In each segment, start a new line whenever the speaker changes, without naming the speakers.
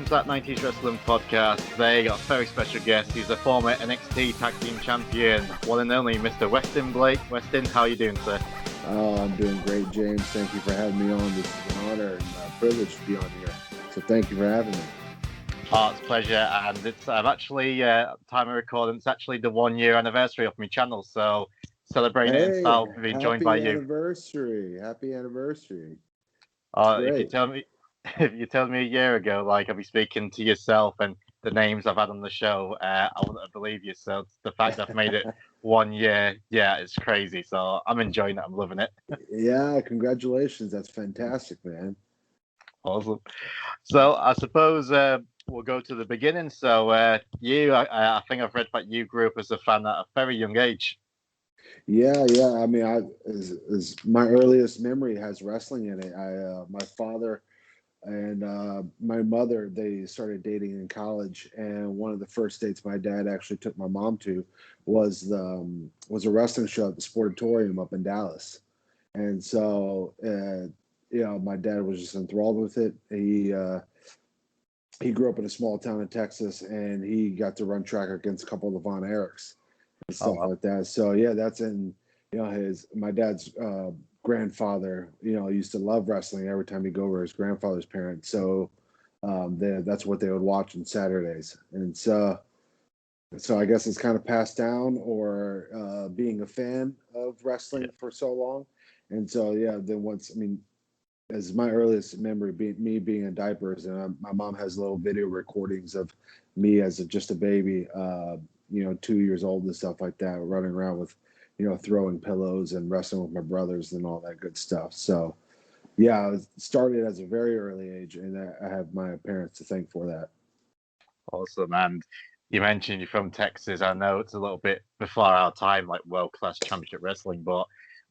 to that 90s Wrestling podcast. Today, got a very special guest. He's a former NXT Tag Team Champion, one and only Mr. Wesley Blake. Weston, how are you doing, sir?
I'm doing great, James. Thank you for having me on. This is an honor and a privilege to be on here. So thank you for having me.
Oh, it's a pleasure. And it's actually, at the time of recording, it's actually the 1 year anniversary of my channel. So celebrating it in style, being joined by you.
Happy anniversary.
If you tell me a year ago, like I'll be speaking to yourself and the names I've had on the show, I wouldn't believe you. So the fact that I've made it 1 year, yeah, it's crazy. So I'm enjoying it. I'm loving it.
Yeah, congratulations. That's fantastic, man.
Awesome. So I suppose we'll go to the beginning. So I think I've read that you grew up as a fan at a very young age.
Yeah. I mean, as my earliest memory has wrestling in it. My father and my mother, they started dating in college, and one of the first dates my dad actually took my mom to was a wrestling show at the Sportatorium up in Dallas. And so my dad was just enthralled with it. He grew up in a small town in Texas, and he got to run track against a couple of the Von Erichs and stuff like that. So yeah, that's in my dad's grandfather, used to love wrestling. Every time he'd go over his grandfather's parents, so that's what they would watch on Saturdays. And so I guess it's kind of passed down, or being a fan of wrestling for so long. And so then as my earliest memory, me being in diapers, and my mom has little video recordings of me as just a baby, 2 years old and stuff like that, running around with, throwing pillows and wrestling with my brothers and all that good stuff. So, yeah, I started at a very early age, and I have my parents to thank for that.
Awesome. And you mentioned you're from Texas. I know it's a little bit before our time, like world-class championship wrestling, but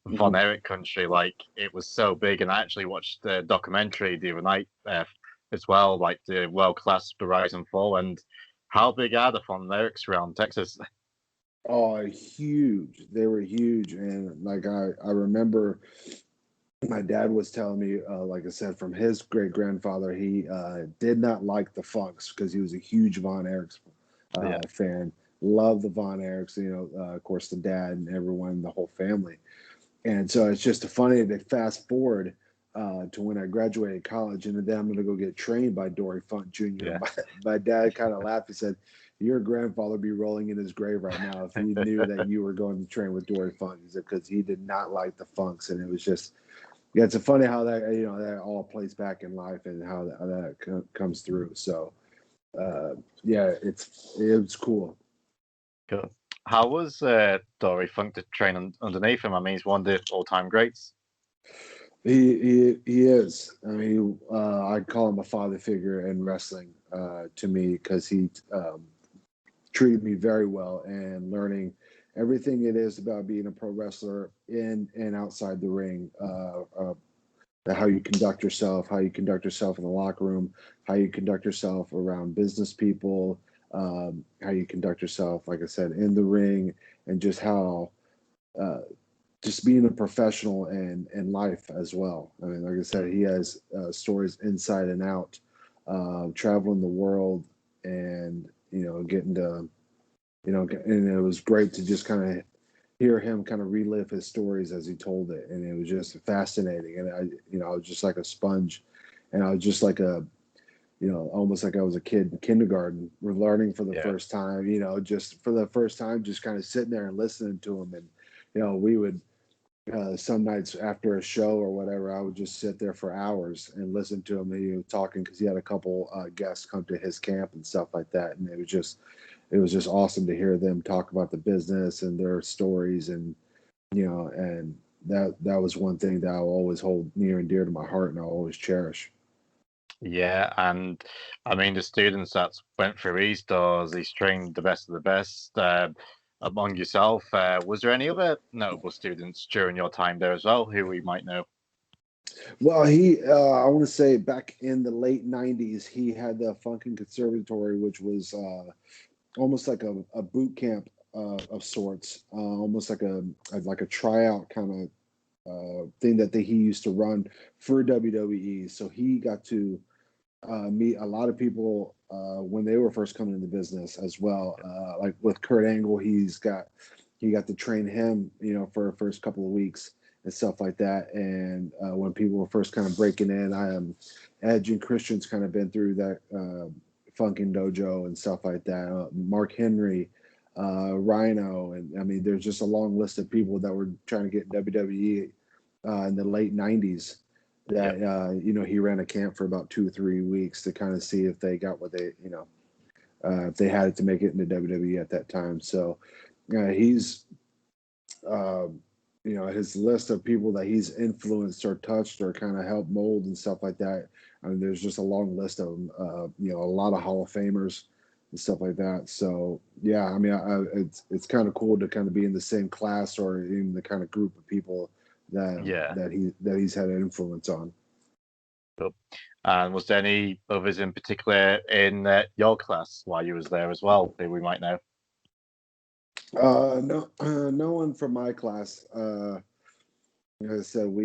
Von Erich country, like it was so big. And I actually watched the documentary the other night as well, like the world-class Verizon 4. And how big are the Von Erichs around Texas?
Oh, huge. They were huge. And like I remember my dad was telling me, like I said, from his great grandfather, he did not like the Funks because he was a huge Von Erichs fan. Loved the Von Erichs, of course, the dad and everyone, the whole family. And so it's just funny to fast forward to when I graduated college, and then I'm going to go get trained by Dory Funk Jr.
Yeah.
My dad kind of laughed. He said, "Your grandfather would be rolling in his grave right now if he knew that you were going to train with Dory Funk." He said, because he did not like the Funks. And it was just, it's funny how that, that all plays back in life and how that comes through. So, it's cool.
Cool. How was Dory Funk to train underneath him? I mean, he's one of the all-time greats.
He is. I mean, I call him a father figure in wrestling to me, because he treated me very well, and learning everything it is about being a pro wrestler in and outside the ring. How you conduct yourself in the locker room, how you conduct yourself around business people, how you conduct yourself, like I said, in the ring, and just how just being a professional in life as well. I mean, like I said, he has stories inside and out, traveling the world, and getting to, and it was great to just kind of hear him kind of relive his stories as he told it, and it was just fascinating. And I was just like a sponge, and I was just like almost like I was a kid in kindergarten. We're learning for the first time, just for the first time, just kind of sitting there and listening to him. And we would some nights after a show or whatever, I would just sit there for hours and listen to him, talking, because he had a couple guests come to his camp and stuff like that, and it was just awesome to hear them talk about the business and their stories, and and that was one thing that I'll always hold near and dear to my heart, and I'll always cherish.
Yeah, and I mean the students that went through his doors, he's trained the best of the best. Among yourself, was there any other notable students during your time there as well who we might know?
Well, I want to say back in the late '90s, he had the Funkin' Conservatory, which was almost like a boot camp of sorts, almost like a tryout kind of thing that he used to run for WWE. So he got to meet a lot of people when they were first coming into business as well. Like with Kurt Angle, he got to train him, for the first couple of weeks and stuff like that. And when people were first kind of breaking in, Edge and Christian's kind of been through that Funkin' Dojo and stuff like that. Mark Henry, Rhino, and I mean, there's just a long list of people that were trying to get in WWE in the late '90s. That he ran a camp for about 2 or 3 weeks to kind of see if they got what they, if they had it to make it into WWE at that time. So he's, his list of people that he's influenced or touched or kind of helped mold and stuff like that. I mean, there's just a long list of them. A lot of Hall of Famers and stuff like that. So yeah, I mean, it's kind of cool to kind of be in the same class or in the kind of group of people that he's had an influence on.
Cool. And was there any others in particular in your class while you was there as well that we might know?
No one from my class. Like I said,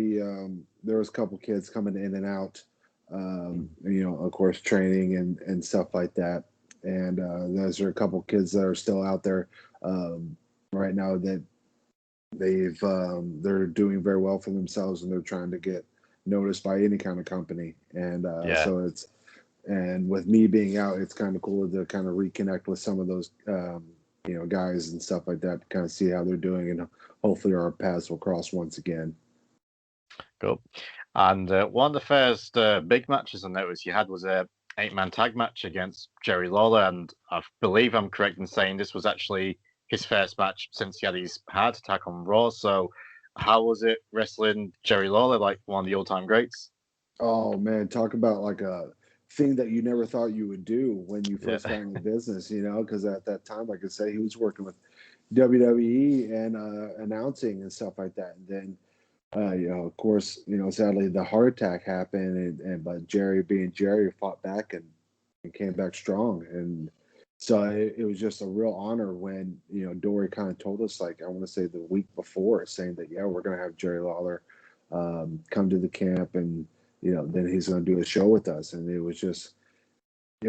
there was a couple kids coming in and out, of course, training and stuff like that. And those are a couple kids that are still out there right now that they're doing very well for themselves, and they're trying to get noticed by any kind of company. And so and with me being out, it's kind of cool to kind of reconnect with some of those guys and stuff like that to kind of see how they're doing, and hopefully our paths will cross once again.
Cool. And one of the first big matches I noticed you had was a 8-man tag match against Jerry Lawler, and I believe I'm correct in saying this was actually his first match since he had his heart attack on Raw. So how was it wrestling Jerry Lawler, like one of the all-time greats?
Oh man, talk about like a thing that you never thought you would do when you first got in the business, because at that time, like I say, he was working with WWE and announcing and stuff like that. And then of course, sadly the heart attack happened, but Jerry, being Jerry, fought back and came back strong. And so it was just a real honor when Dory kind of told us, like, I want to say the week before, saying that we're going to have Jerry Lawler come to the camp, and then he's going to do a show with us. And it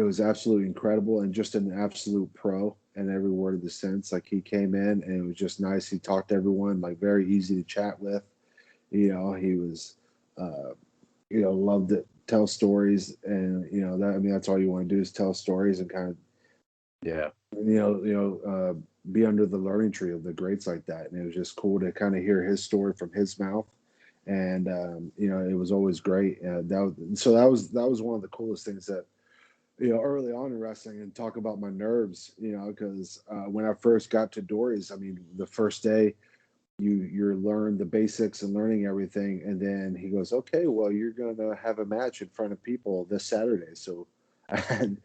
was absolutely incredible, and just an absolute pro in every word of the sense. Like, he came in and it was just nice. He talked to everyone, like, very easy to chat with. He was, loved to tell stories, and that's all you want to do is tell stories and kind of, be under the learning tree of the greats like that. And it was just cool to kind of hear his story from his mouth, and it was always great. That was one of the coolest things that early on in wrestling. And talk about my nerves, because when I first got to Dory's, I mean, the first day, you learn the basics and learning everything, and then he goes, okay, well, you're gonna have a match in front of people this Saturday. So I had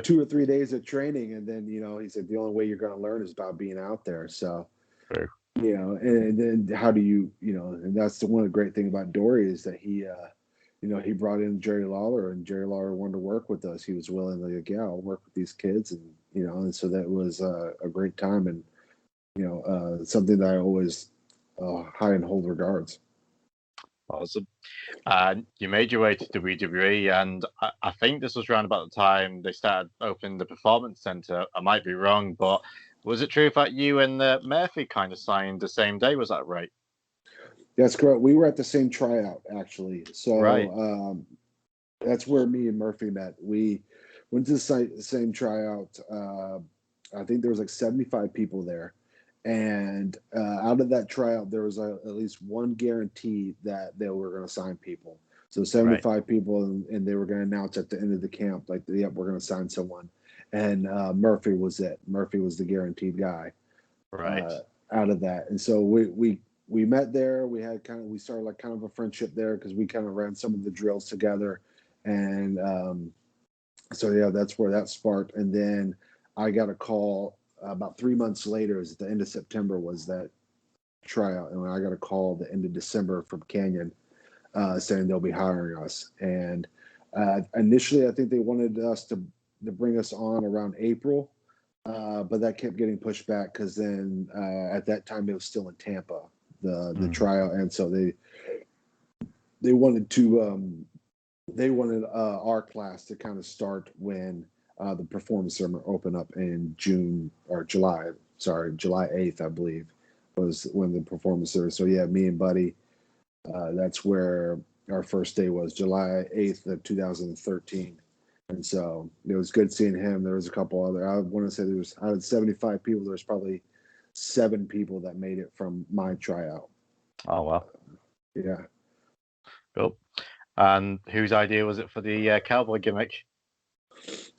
2 or 3 days of training, and then he said the only way you're gonna learn is about being out there. So
Fair.
And then how do you and that's the one great thing about Dory is that he he brought in Jerry Lawler, and Jerry Lawler wanted to work with us. He was willing to, like, I'll work with these kids, and and so that was a great time, and something that I always high and hold regards.
Awesome. You made your way to WWE, and I think this was around about the time they started opening the Performance Center. I might be wrong, but was it true that you and Murphy kind of signed the same day? Was that right?
That's correct. We were at the same tryout, actually. So
Right.
That's where me and Murphy met. We went to the same tryout. I think there was like 75 people there. And out of that tryout, there was at least one guarantee that they were going to sign people. So 75 people, and they were going to announce at the end of the camp, like, yep, we're going to sign someone. And Murphy was it. Murphy was the guaranteed guy out of that. And so we met there. We started like kind of a friendship there because we kind of ran some of the drills together. And so, yeah, that's where that sparked. And then I got a call about 3 months later. It was at the end of September was that tryout. And I got a call the end of December from Canyon saying they'll be hiring us. And initially, I think they wanted us to bring us on around April. But that kept getting pushed back because then at that time it was still in Tampa, the tryout. And so they wanted to they wanted our class to kind of start when the performance center opened up in June or July. Sorry, July 8th, I believe, was when the performance center. So yeah, me and Buddy, that's where our first day was, July 8th of 2013. And so it was good seeing him. There was a couple other. I want to say there was out of 75 people, there was probably 7 people that made it from my tryout.
Oh wow.
Yeah.
Cool. And whose idea was it for the cowboy gimmick?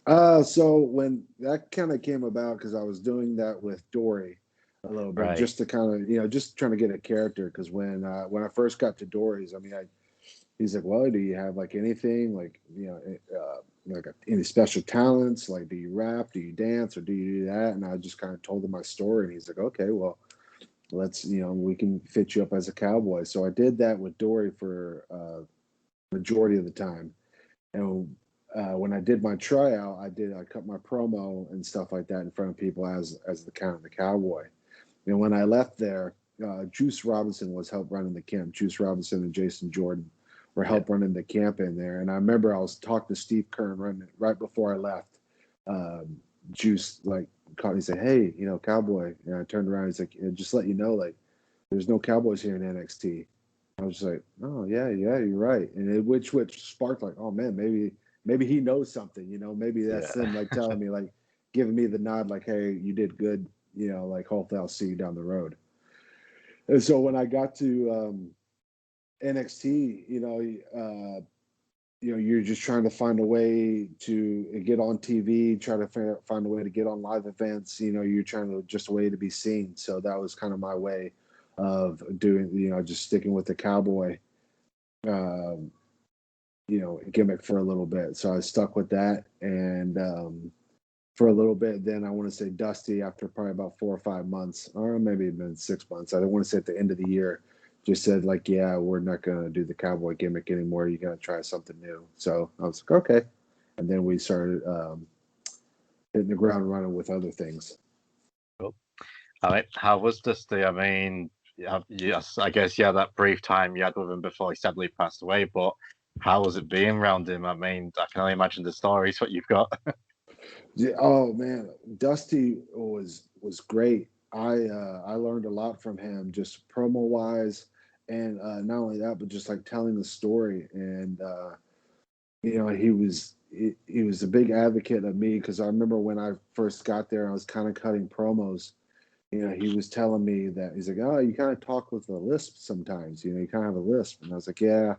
So when that kind of came about, because I was doing that with Dory a little bit,
Right.
just to kind of, just trying to get a character. Because when I first got to Dory's, I mean, he's like, well, do you have like anything like, like any special talents? Like, do you rap? Do you dance? Or do you do that? And I just kind of told him my story, and he's like, okay, well, let's, we can fit you up as a cowboy. So I did that with Dory for majority of the time. And when I did my tryout, I cut my promo and stuff like that in front of people as the kind of the cowboy. And when I left there, Juice Robinson was help running the camp. Juice Robinson and Jason Jordan were help running the camp in there. And I remember I was talking to Steve Kern right before I left. Juice like caught me and said, "Hey, cowboy." And I turned around. He's like, "Just let you know, like, there's no cowboys here in NXT." I was like, "Oh yeah, you're right." And which sparked like, "Oh man, maybe he knows something, maybe that's him like telling me, like giving me the nod, like, hey, you did good, like hopefully I'll see you down the road." And so when I got to NXT, you're just trying to find a way to get on TV, try to find a way to get on live events. You're trying to just a way to be seen. So that was kind of my way of doing, just sticking with the cowboy gimmick for a little bit. So I stuck with that, and for a little bit, then I want to say Dusty, after probably about 4 or 5 months, or maybe even 6 months, I don't want to say at the end of the year, just said like, yeah, we're not going to do the cowboy gimmick anymore. You're going to try something new. So I was like, okay. And then we started hitting the ground running with other things.
Cool. All right. How was Dusty? I mean, yes, I guess that brief time you had with him before he sadly passed away, but how was it being around him? I mean, I can only imagine the stories what you've got.
Yeah, oh man, Dusty was great. I learned a lot from him, just promo wise, and not only that, but just like telling the story. And he was a big advocate of me, because I remember when I first got there, I was kind of cutting promos. He was telling me that he's like, oh, you kind of talk with a lisp sometimes. You kind of have a lisp, and I was like, yeah.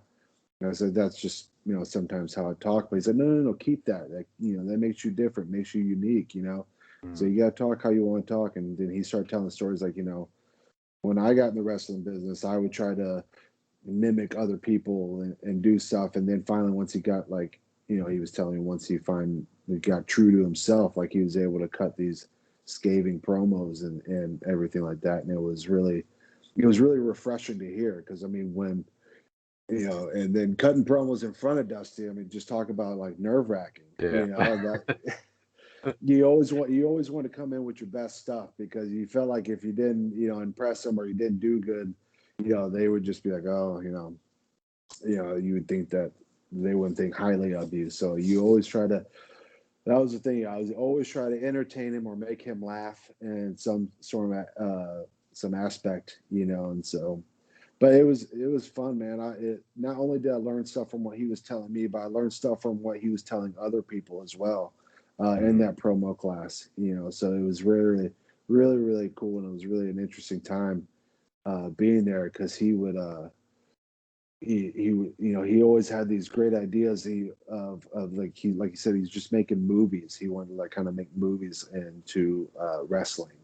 And I said, that's just, sometimes how I talk. But he said, no, keep that. Like, that makes you different, makes you unique, So you got to talk how you want to talk. And then he started telling stories like, when I got in the wrestling business, I would try to mimic other people and do stuff. And then finally, once he got like, he was telling me once he got true to himself, like he was able to cut these scathing promos and everything like that. And it was really refreshing to hear. Because, I mean, when, and then cutting promos in front of Dusty. I mean, just talk about like nerve wracking.
Yeah.
That you always want to come in with your best stuff, because you felt like if you didn't, impress them, or you didn't do good, they would just be like, oh, you would think that they wouldn't think highly of you. So you always try to. That was the thing. I was always try to entertain him or make him laugh in some sort of some aspect, and so. But it was fun, man. Not only did I learn stuff from what he was telling me, but I learned stuff from what he was telling other people as well in that promo class. So it was really, really, really cool, and it was really an interesting time being there, because he would he always had these great ideas of like you said, he's just making movies. He wanted to like kind of make movies into wrestling.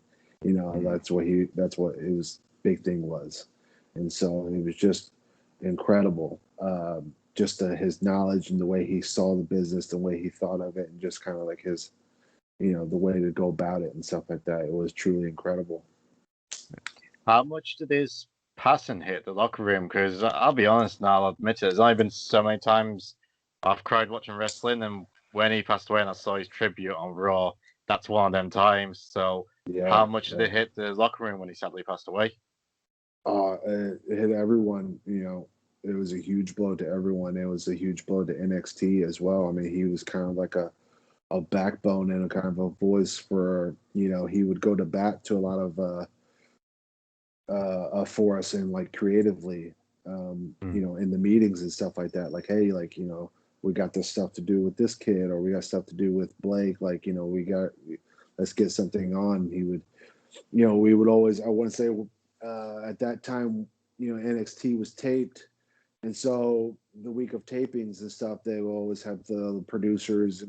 That's what his big thing was. And so it was just incredible. Just his knowledge and the way he saw the business, the way he thought of it, and just kind of like his, the way to go about it and stuff like that. It was truly incredible.
How much did his passing hit the locker room? Because I'll be honest now, I'll admit it, there's only been so many times I've cried watching wrestling, and when he passed away and I saw his tribute on Raw, that's one of them times. So how much did it hit the locker room when he sadly passed away?
It hit everyone, a huge blow to everyone. It was a huge blow to NXT as well. I mean, he was kind of like a backbone and a kind of a voice for, he would go to bat to a lot of for us and like creatively, in the meetings and stuff like that. Like, hey, like, we got this stuff to do with this kid, or we got stuff to do with Blake. Like, let's get something on. He would, we would always, I want to say, at that time, NXT was taped. And so the week of tapings and stuff, they will always have the producers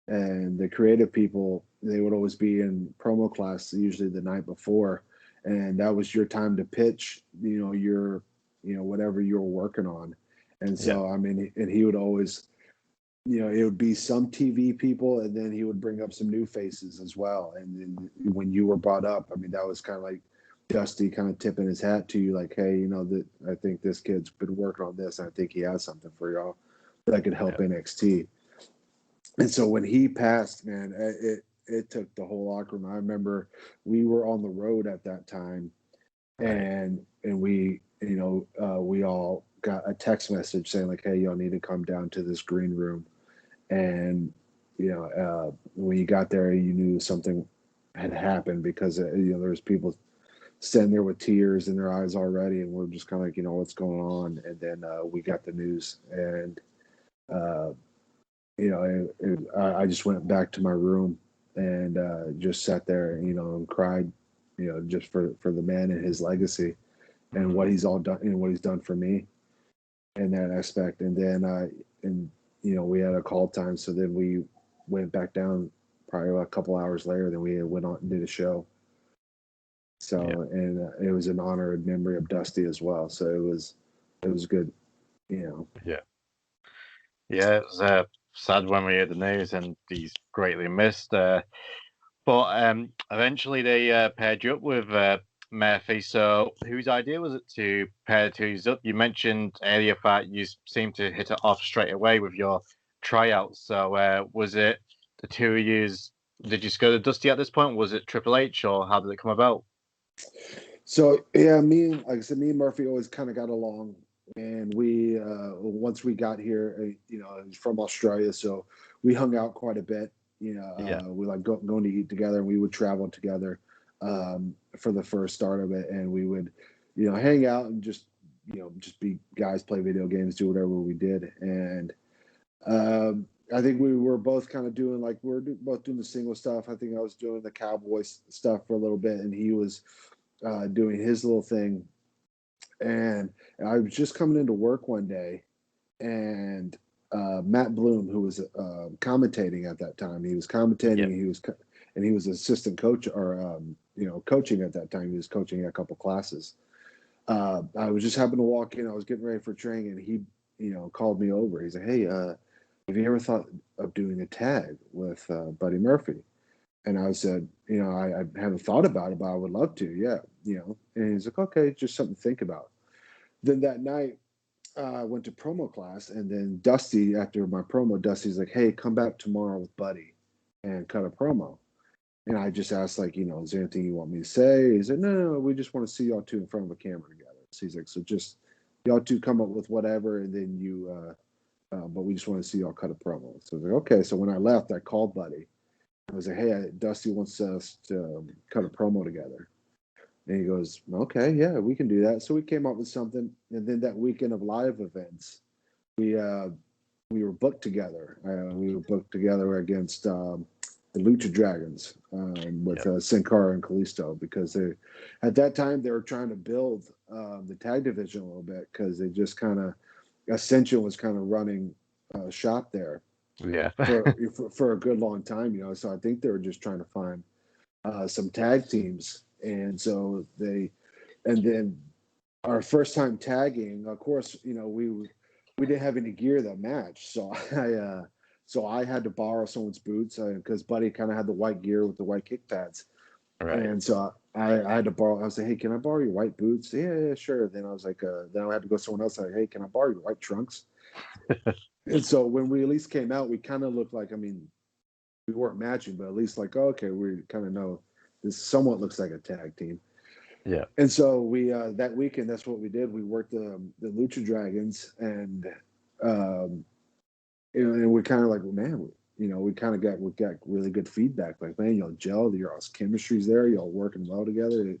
and the creative people. They would always be in promo class, usually the night before. And that was your time to pitch, your, whatever you were working on. And so, I mean, and he would always, it would be some TV people, and then he would bring up some new faces as well. And then when you were brought up, I mean, that was kind of like Dusty kind of tipping his hat to you, like, hey, that I think this kid's been working on this, and I think he has something for y'all that could help NXT. And so when he passed, man, it took the whole locker room. I remember we were on the road at that time, and we, we all got a text message saying like, hey, y'all need to come down to this green room. And, when you got there, you knew something had happened because, there was people standing there with tears in their eyes already. And we're just kind of like, what's going on? And then we got the news, and, I just went back to my room and just sat there, and cried, just for the man and his legacy and what he's all done and what he's done for me in that aspect. And then, we had a call time. So then we went back down probably a couple hours later. Then we went on and did a show. So, and it was in honor and memory of Dusty as well. So it was good,
Yeah. Yeah, it was sad when we heard the news, and he's greatly missed. But eventually they paired you up with Murphy. So whose idea was it to pair the two up? You mentioned earlier that you seemed to hit it off straight away with your tryouts. So was it the two of you? Did you just go to Dusty at this point? Was it Triple H, or how did it come about?
So yeah, like I said, me and Murphy always kind of got along. And we, once we got here, he's from Australia, so we hung out quite a bit. We like going to eat together, and we would travel together for the first start of it, and we would, hang out and just be guys, play video games, do whatever we did. And I think we were both kind of doing both doing the single stuff. I think I was doing the Cowboys stuff for a little bit, and he was doing his little thing. And I was just coming into work one day, and Matt Bloom, who was commentating at that time, he was commentating. He was assistant coach, or coaching at that time. He was coaching a couple classes. I was just happened to walk in. I was getting ready for training, and he, called me over. He's like, "Hey, have you ever thought of doing a tag with Buddy Murphy?" And I said, I haven't thought about it, but I would love to. Yeah, And he's like, "Okay, just something to think about." Then that night, I went to promo class, and then Dusty, after my promo, Dusty's like, "Hey, come back tomorrow with Buddy and cut a promo." And I just asked, like, is there anything you want me to say? He said, no, we just want to see y'all two in front of a camera together. So he's like, so just y'all two come up with whatever, and then but we just want to see y'all cut a promo. So I was like, okay. So when I left, I called Buddy. I was like, hey, Dusty wants us to cut a promo together. And he goes, okay, yeah, we can do that. So we came up with something. And then that weekend of live events, we were booked together. We were booked together against the Lucha Dragons with Sin Cara and Kalisto, because at that time they were trying to build the tag division a little bit, because they just kind of, Ascension was kind of running shop there for a good long time, So I think they were just trying to find some tag teams. And so and then our first time tagging, of course, we didn't have any gear that matched. So I had to borrow someone's boots, because Buddy kind of had the white gear with the white kick pads. Right. And so I had to borrow. I was like, hey, can I borrow your white boots? Yeah, sure. Then I was like, then I had to go to someone else. Like, hey, can I borrow your white trunks? And so when we at least came out, we kind of looked like, we weren't matching, but at least like, okay, we kind of know this somewhat looks like a tag team.
Yeah.
And so we that weekend, that's what we did. We worked the Lucha Dragons, and and we kind of like, man, we got really good feedback. Like, man, y'all gel, your chemistry's there, y'all working well together.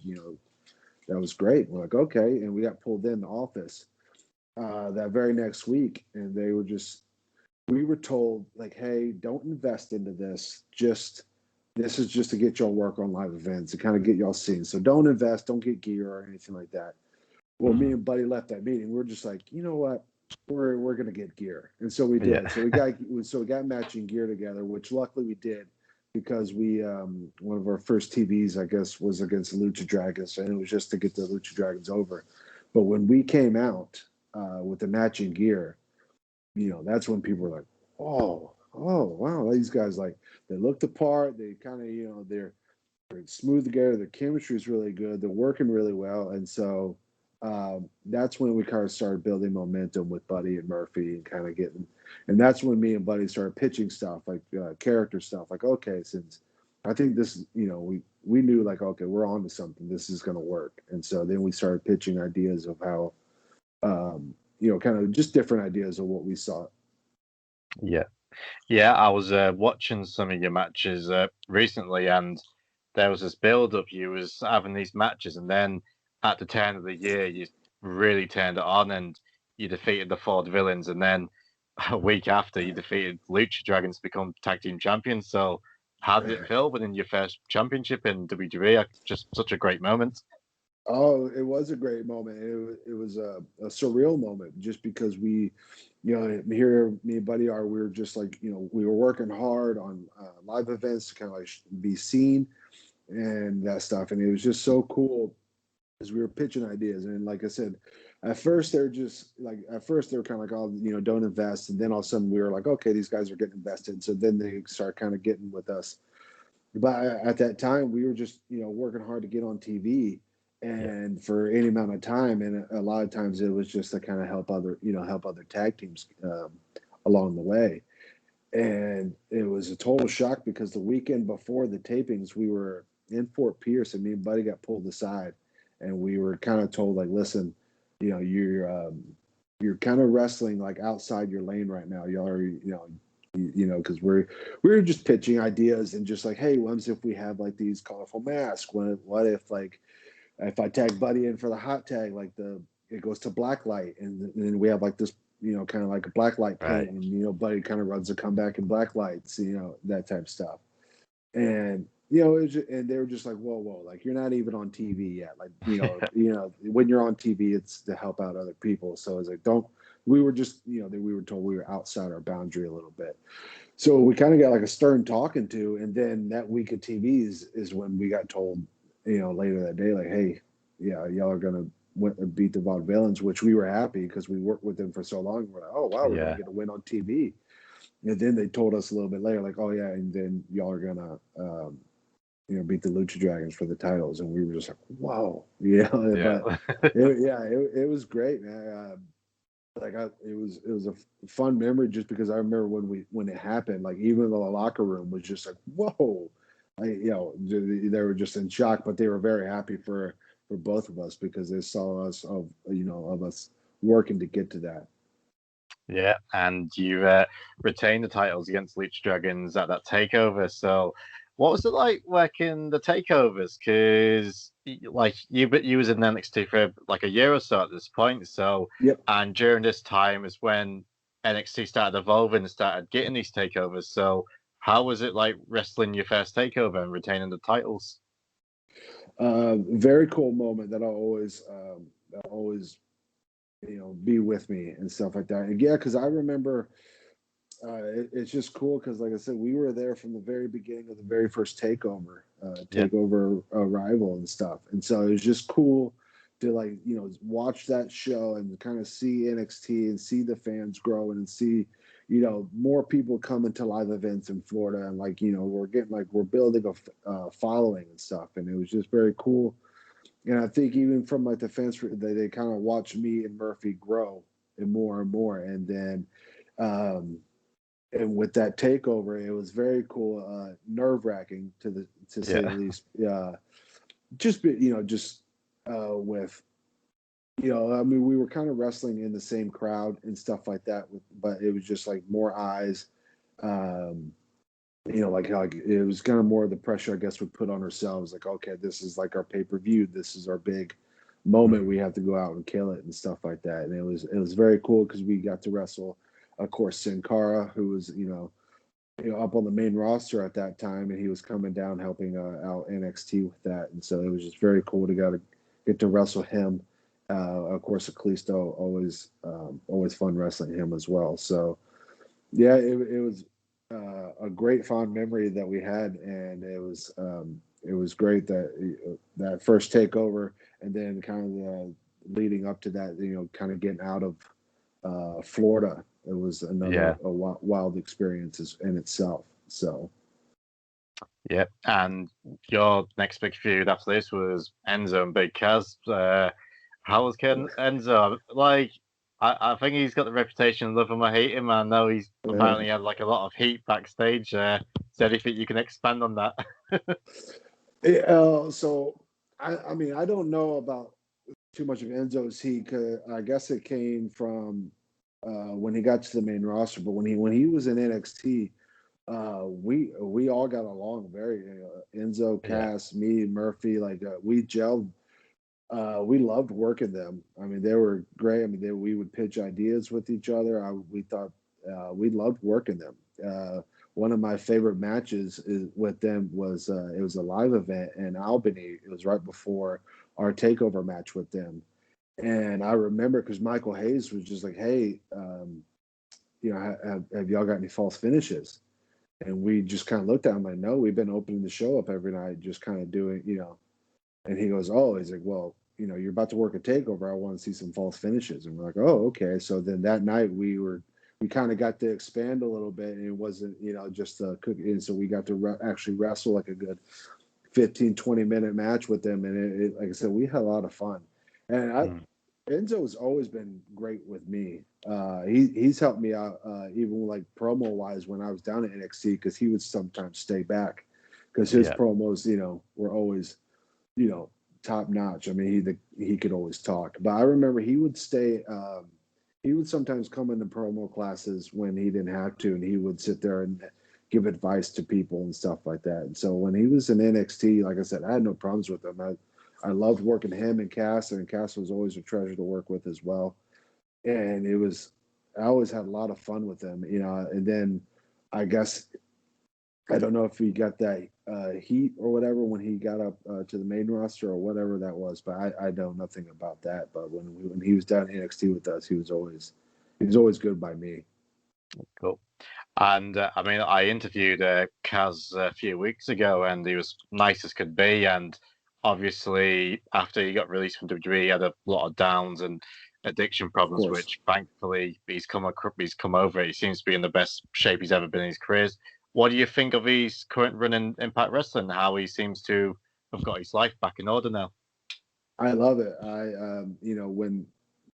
That was great. We're like, okay, and we got pulled in the office that very next week, and we were told like, hey, don't invest into this. This is just to get y'all work on live events and kind of get y'all seen. So don't invest, don't get gear or anything like that. Well, me and Buddy left that meeting. We're just like, you know what? We're gonna get gear, and so we did.
Yeah.
So we got matching gear together, which luckily we did because we one of our first TVs, I guess, was against the Lucha Dragons, and it was just to get the Lucha Dragons over. But when we came out with the matching gear, that's when people were like, oh, wow, these guys, like, they look the part. They kind of, they're smooth together. The chemistry is really good. They're working really well, and so that's when we kind of started building momentum with Buddy and Murphy and kind of getting, and that's when me and Buddy started pitching stuff like character stuff. Like, okay, since I think this, we knew like, okay, we're on to something. This is going to work, and so then we started pitching ideas of how, kind of just different ideas of what we saw.
Yeah. Yeah, I was watching some of your matches recently, and there was this build-up. You was having these matches, and then at the turn of the year, you really turned it on, and you defeated the Ford Villains, and then a week after, you defeated Lucha Dragons to become tag team champions. So, how did it feel winning your first championship in WWE? Just such a great moment.
Oh, it was a great moment. It was a surreal moment just because we, here, me and Buddy we were just like, we were working hard on live events to kind of like be seen and that stuff. And it was just so cool as we were pitching ideas. And like I said, at first they're kind of like, oh, don't invest. And then all of a sudden we were like, okay, these guys are getting invested. So then they start kind of getting with us. But at that time, we were just working hard to get on TV, and for any amount of time. And a lot of times it was just to kind of help other tag teams along the way. And it was a total shock because the weekend before the tapings, we were in Fort Pierce, and me and Buddy got pulled aside, and we were kind of told like, listen, you're kind of wrestling like outside your lane right now. Y'all are, because we were just pitching ideas and just like, hey, what if we have like these colorful masks? What if like if I tag Buddy in for the hot tag, like it goes to black light, and then we have like this, kind of like a black light paint,
Right.
and Buddy kind of runs a comeback in black lights, that type of stuff. And and they were just like, whoa, like you're not even on TV yet. Like, when you're on TV, it's to help out other people. So it's like, don't. We were just, we were told we were outside our boundary a little bit. So we kind of got like a stern talking to, and then that week of TVs is when we got told, later that day, like, hey, yeah, y'all are gonna beat the Vaudevillains, which we were happy because we worked with them for so long. We're like, oh wow, we're gonna get a win on TV. And then they told us a little bit later, like, oh yeah, and then y'all are gonna, beat the Lucha Dragons for the titles, and we were just like, whoa,
Yeah.
But it was great, man. It was a fun memory just because I remember when it happened, like even the locker room was just like, whoa, they were just in shock, but they were very happy for both of us because they saw us of us working to get to that.
Yeah, and you retained the titles against Lucha Dragons at that takeover. So, what was it like working the takeovers? Because like you was in NXT for like a year or so at this point. So,
Yep.
and during this time is when NXT started evolving and started getting these takeovers. So, how was it like wrestling your first takeover and retaining the titles?
Very cool moment that I'll always be with me and stuff like that. And yeah, because I remember it's just cool because, like I said, we were there from the very beginning of the very first takeover arrival and stuff. And so it was just cool to like watch that show and kind of see NXT and see the fans grow and see more people coming to live events in Florida, and like we're building a following and stuff. And it was just very cool. And I think even from like the fans, they kind of watched me and Murphy grow and more. And then, and with that takeover, it was very cool, nerve wracking to say the least. Just with, I mean, we were kind of wrestling in the same crowd and stuff like that, but it was just like more eyes. Like it was kind of more of the pressure, I guess, we put on ourselves. Like, okay, this is like our pay-per-view. This is our big moment. We have to go out and kill it and stuff like that. And it was very cool because we got to wrestle, of course, Sin Cara, who was up on the main roster at that time, and he was coming down helping out NXT with that. And so it was just very cool to get to wrestle him. Of course, Kalisto, always fun wrestling him as well. So yeah, it was a great fond memory that we had, and it was great that first takeover, and then kind of the leading up to that, kind of getting out of Florida. It was another wild experience in itself. So.
Yeah, and your next big feud after this was Enzo and Big Cass. How was Enzo? Like, I think he's got the reputation of love him or hate him. I know he's apparently had like a lot of heat backstage. Is there anything you can expand on that?
So, I mean, I don't know about too much of Enzo's heat, because I guess it came from when he got to the main roster. But when he was in NXT, we all got along very. Enzo, Cass, me, Murphy, like we gelled. We loved working them. I mean, they were great. I mean, we would pitch ideas with each other. We thought we loved working them. One of my favorite matches with them was it was a live event in Albany. It was right before our takeover match with them, and I remember because Michael Hayes was just like, "Hey, have y'all got any false finishes?" And we just kind of looked at him like, "No, we've been opening the show up every night, just kind of doing, And he goes, "Oh," he's like, "Well, you're about to work a takeover. I want to see some false finishes." And we're like, "Oh, okay." So then that night we kind of got to expand a little bit, and it wasn't, just a cookie. And so we got to actually wrestle like a good 15, 20-minute match with them. And it, like I said, we had a lot of fun. And Enzo's always been great with me. He's helped me out, even like promo wise when I was down at NXT, because he would sometimes stay back because his promos, were always, top notch. I mean, he could always talk. But I remember he would stay. He would sometimes come into promo classes when he didn't have to, and he would sit there and give advice to people and stuff like that. And so when he was in NXT, like I said, I had no problems with him. I loved working him and Cass was always a treasure to work with as well. And I always had a lot of fun with him, And then I guess I don't know if he got that heat or whatever when he got up to the main roster or whatever that was, but I know nothing about that. But when he was down in NXT with us, he was always good by me.
Cool. And I mean, I interviewed Kaz a few weeks ago, and he was nice as could be. And obviously, after he got released from WWE, he had a lot of downs and addiction problems, which thankfully he's come over it. He seems to be in the best shape he's ever been in his career. What do you think of his current run in Impact Wrestling? How he seems to have got his life back in order now?
I love it.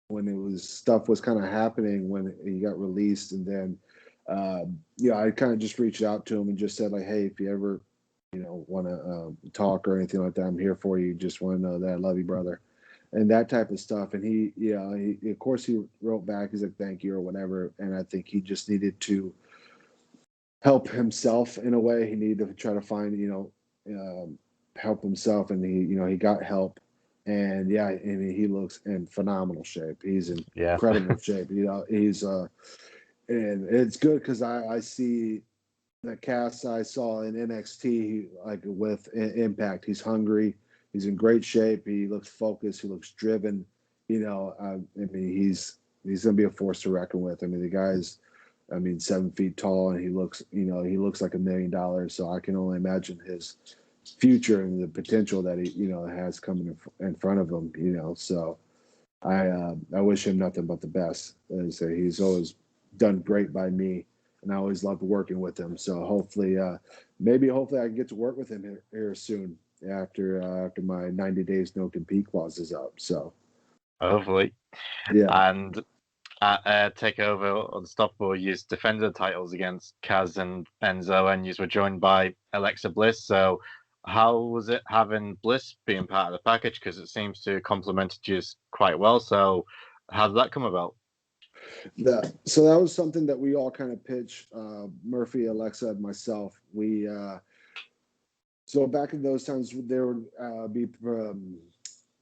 When stuff was kind of happening when he got released, and then I kind of just reached out to him and just said like, "Hey, if you ever want to talk or anything like that, I'm here for you. Just want to know that I love you, brother," and that type of stuff. And he of course he wrote back. He's like, "Thank you," or whatever. And I think he just needed to help himself in a way. He needed to try to find help himself, and he got help. And he looks in phenomenal shape. He's in incredible shape. He's and it's good because I see the cast I saw in NXT, like with Impact. He's hungry. He's in great shape. He looks focused. He looks driven. I mean, he's gonna be a force to reckon with. I mean, the guy's, 7 feet tall, and he looks like $1 million. So I can only imagine his future and the potential that he has coming in front of him. So I wish him nothing but the best. As he's always done great by me, and I always loved working with him. So hopefully I can get to work with him here soon after my 90 days no compete clause is up. So
hopefully, and. At TakeOver Unstoppable, you defended the titles against Kaz and Enzo, and you were joined by Alexa Bliss. So, how was it having Bliss being part of the package? Because it seems to complemented you quite well. So how did that come about?
So that was something that we all kind of pitched, Murphy, Alexa, and myself. So back in those times, there would be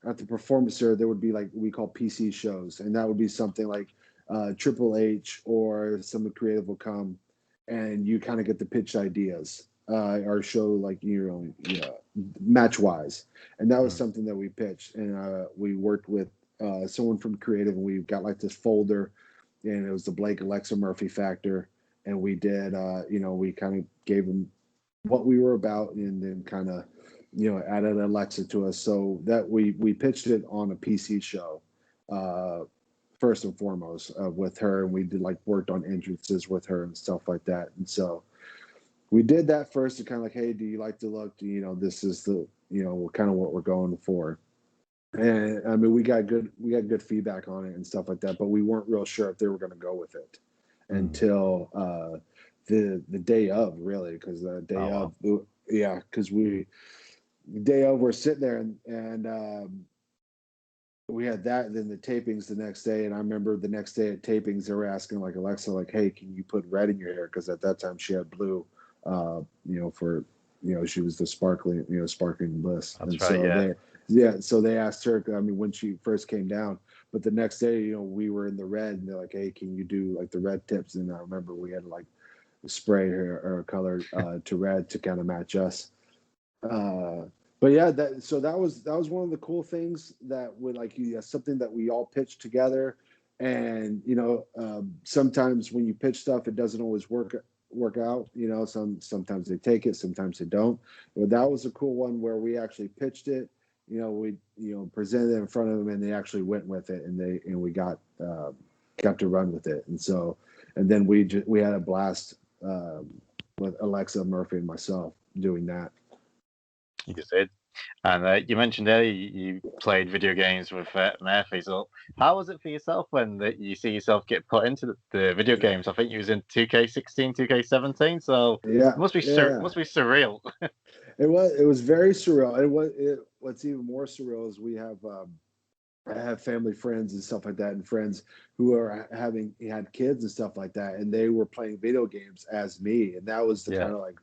at the Performance Center, there would be like we call PC shows, and that would be something like Triple H or some creative will come, and you kind of get the pitch ideas. Our show, like match wise, and that was something that we pitched, and we worked with someone from creative, and we got like this folder, and it was the Blake Alexa Murphy factor, and we did, we kind of gave them what we were about, and then kind of added Alexa to us, so that we pitched it on a PC show first and foremost with her, and we did like worked on entrances with her and stuff like that. And so we did that first to kind of like, hey, do you like the look? This is the kind of what we're going for. And I mean, we got good feedback on it and stuff like that, but we weren't real sure if they were going to go with it until the day of, really, because the day of, because the day of, we're sitting there and we had that, and then the tapings the next day. And I remember the next day at tapings, they were asking like Alexa, like, hey, can you put red in your hair? Because at that time she had blue, for, she was the sparkling Bliss.
That's
and
right,
so so they asked her, I mean, when she first came down, but the next day, we were in the red, and they're like, hey, can you do like the red tips? And I remember we had like spray her or color to red to kind of match us. But yeah, that was one of the cool things that would something that we all pitched together. And sometimes when you pitch stuff, it doesn't always work out. Sometimes they take it, sometimes they don't. But that was a cool one where we actually pitched it. We presented it in front of them, and they actually went with it, and we got to run with it. And then we had a blast with Alexa, Murphy, and myself doing that.
You did. And you mentioned earlier you played video games with Murphy. So how was it for yourself when you see yourself get put into the video games? I think you was in 2K16, 2K17. So
yeah,
it must be must be surreal.
It was very surreal. What's even more surreal is I have family friends and stuff like that, and friends who had kids and stuff like that, and they were playing video games as me, and that was the kind of like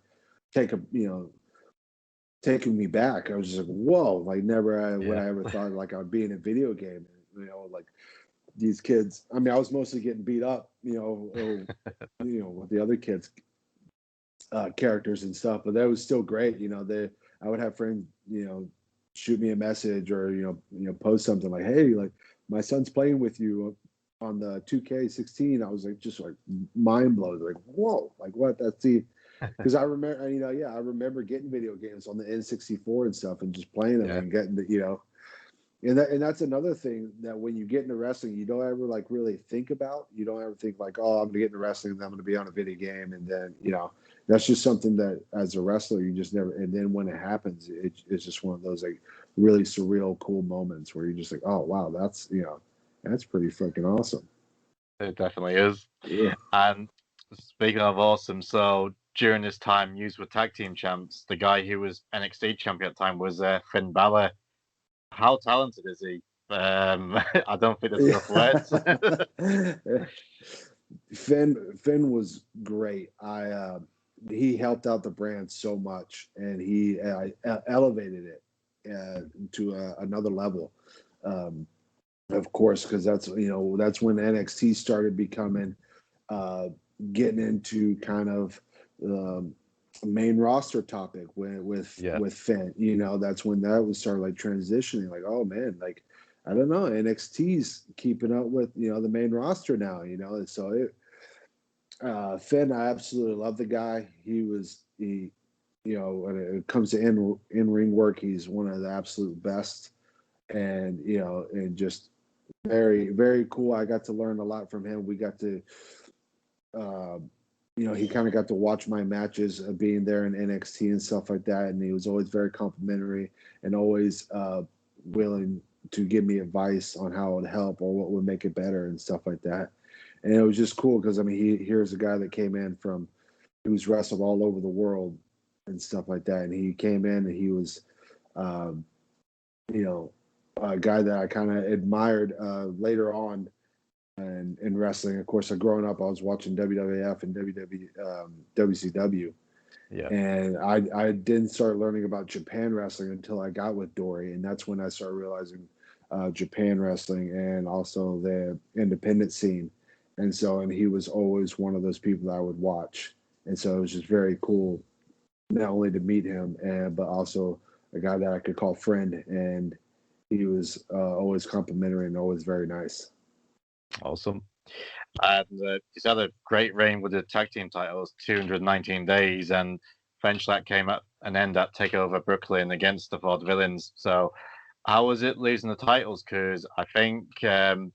taking me back. I was just like, whoa, like never would I ever thought like I'd be in a video game, like these kids. I mean, I was mostly getting beat up, with the other kids characters and stuff, but that was still great. I would have friends, shoot me a message or post something like, hey, like my son's playing with you on the 2K16. I was like just like mind blown, like whoa, like what? That's the because I remember I remember getting video games on the N64 and stuff and just playing them and getting the and that's another thing that when you get into wrestling, you don't ever like really think about. You don't ever think like, oh, I'm gonna get into wrestling and then I'm gonna be on a video game, and then that's just something that as a wrestler you just never. And then when it happens, it's just one of those like really surreal, cool moments where you're just like, oh wow, that's that's pretty freaking awesome.
It definitely is.
Yeah.
And speaking of awesome, so during this time, you were tag team champs. The guy who was NXT champion at the time was Finn Balor. How talented is he? I don't think there's enough words.
Finn was great. He helped out the brand so much, and he elevated it to another level. Of course, because that's when NXT started becoming getting into kind of main roster topic with Finn. That's when that was started like transitioning. Like, oh man, like I don't know, NXT's keeping up with the main roster now. So Finn, I absolutely love the guy. He when it comes to in ring work, he's one of the absolute best, and and just very, very cool. I got to learn a lot from him. We got to he kind of got to watch my matches being there in NXT and stuff like that. And he was always very complimentary and always willing to give me advice on how it would help or what would make it better and stuff like that. And it was just cool because, I mean, here's a guy that came in who's wrestled all over the world and stuff like that. And he came in and he was, um, a guy that I kind of admired later on in wrestling. Of course, growing up, I was watching WWF and WCW.
Yeah.
And I didn't start learning about Japan wrestling until I got with Dory, and that's when I started realizing Japan wrestling and also the independent scene. And he was always one of those people that I would watch, and so it was just very cool not only to meet him but also a guy that I could call friend, and he was always complimentary and always very nice.
Awesome. And he's had a great reign with the tag team titles, 219 days, and eventually that came at an end at Takeover Brooklyn against the Vaudevillains. So, how was it losing the titles? Because I think it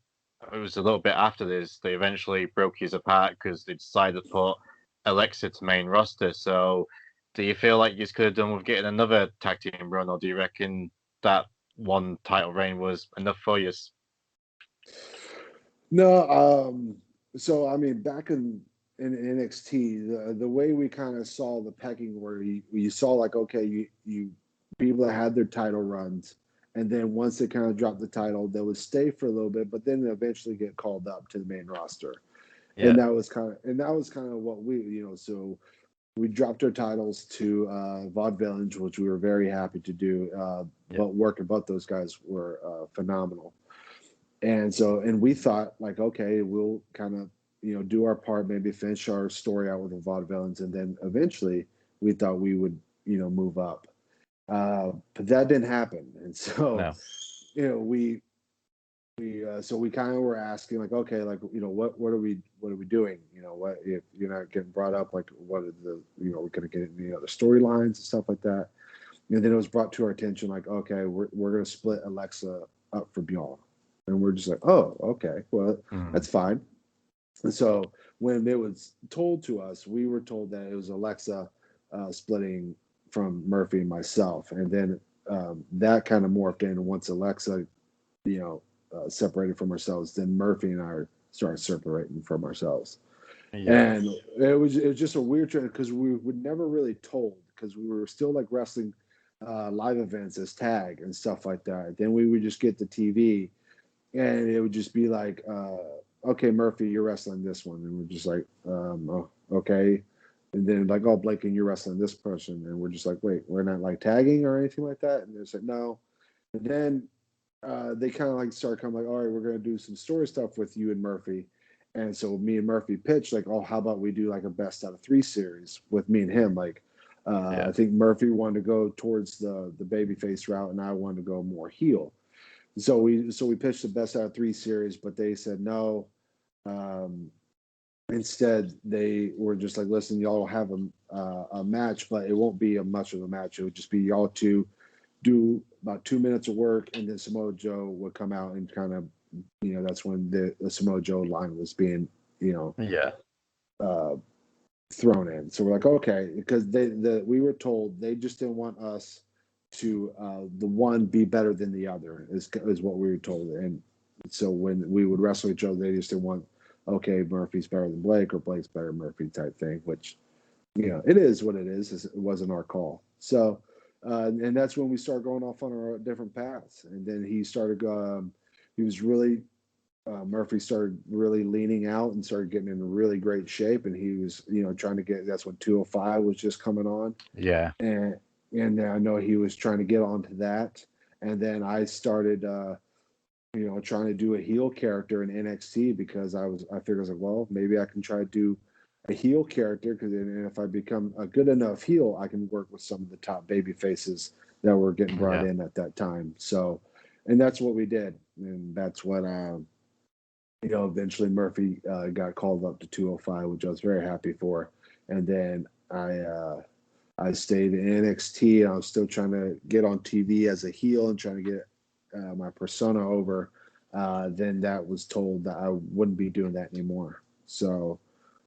was a little bit after this they eventually broke his apart because they decided to put Alexa to main roster. So, do you feel like you could have done with getting another tag team run, or do you reckon that one title reign was enough for you?
No, so I mean, back in NXT, the way we kind of saw the pecking order, you saw like, okay, you people that had their title runs, and then once they kind of dropped the title, they would stay for a little bit, but then eventually get called up to the main roster,
Yeah.
and that was kind of what we, so we dropped our titles to Vaudevillains, which we were very happy to do. But working both those guys were phenomenal. And we thought like, okay, we'll kind of, do our part, maybe finish our story out with the Vaudevillains, and then eventually we thought we would, move up. But that didn't happen. And so,
No.
we so we kind of were asking like, okay, like, what are we doing? What if you're not getting brought up? Like, what are the, we're going to get any other storylines and stuff like that. And then it was brought to our attention like, okay, we're going to split Alexa up for Bjorn. And we're just like, oh, okay, well, that's fine. And so when it was told to us, we were told that it was Alexa splitting from Murphy and myself. And then that kind of morphed in. Once Alexa, separated from ourselves, then Murphy and I started separating from ourselves.
Yeah.
And it was just a weird trend because we were never really told, because we were still like wrestling live events as tag and stuff like that. Then we would just get the TV and it would just be like, okay, Murphy, you're wrestling this one. And we're just like, oh, okay. And then like, oh, Blake, and you're wrestling this person. And we're just like, wait, we're not like tagging or anything like that. And they said, no. And then they kind of like started coming like, all right, we're going to do some story stuff with you and Murphy. And so me and Murphy pitched like, oh, how about we do like a best out of 3 series with me and him? Like, I think Murphy wanted to go towards the babyface route, and I wanted to go more heel. So we pitched the best out of 3 series, but they said no. Instead, they were just like, listen, y'all have a match, but it won't be much of a match. It would just be y'all two do about 2 minutes of work, and then Samoa Joe would come out and kind of, that's when the Samoa Joe line was being, thrown in. So we're like, okay, because we were told they just didn't want us to the one be better than the other is what we were told. And so when we would wrestle each other, they just didn't want, okay, Murphy's better than Blake or Blake's better than Murphy type thing, which, it is what it is. It wasn't our call. So, and that's when we started going off on our different paths. And then he started, he was really, Murphy started really leaning out and started getting in really great shape. And he was, trying to get, that's when 205 was just coming on.
Yeah.
And I know he was trying to get onto that. And then I started, trying to do a heel character in NXT because I figured I was like, well, maybe I can try to do a heel character because if I become a good enough heel, I can work with some of the top baby faces that were getting brought in at that time. So, and that's what we did. And that's what, eventually Murphy got called up to 205, which I was very happy for. And then I stayed in NXT. And I was still trying to get on TV as a heel and trying to get my persona over. Then that was told that I wouldn't be doing that anymore. So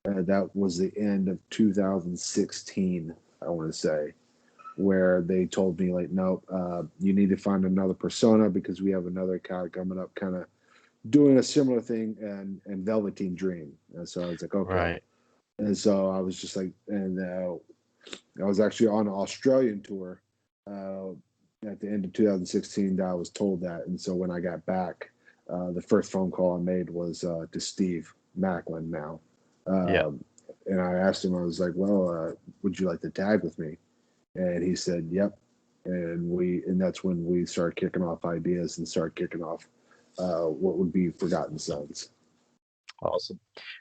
that was the end of 2016, I want to say, where they told me like, nope, you need to find another persona because we have another guy coming up kind of doing a similar thing and Velveteen Dream. And so I was like, okay.
Right.
And so I was just like, and I was actually on an Australian tour at the end of 2016 that I was told that. And so when I got back, the first phone call I made was to Steve Macklin now.
Yeah.
And I asked him, I was like, well, would you like to tag with me? And he said, yep. And that's when we started kicking off ideas and started kicking off what would be Forgotten Sons.
Awesome.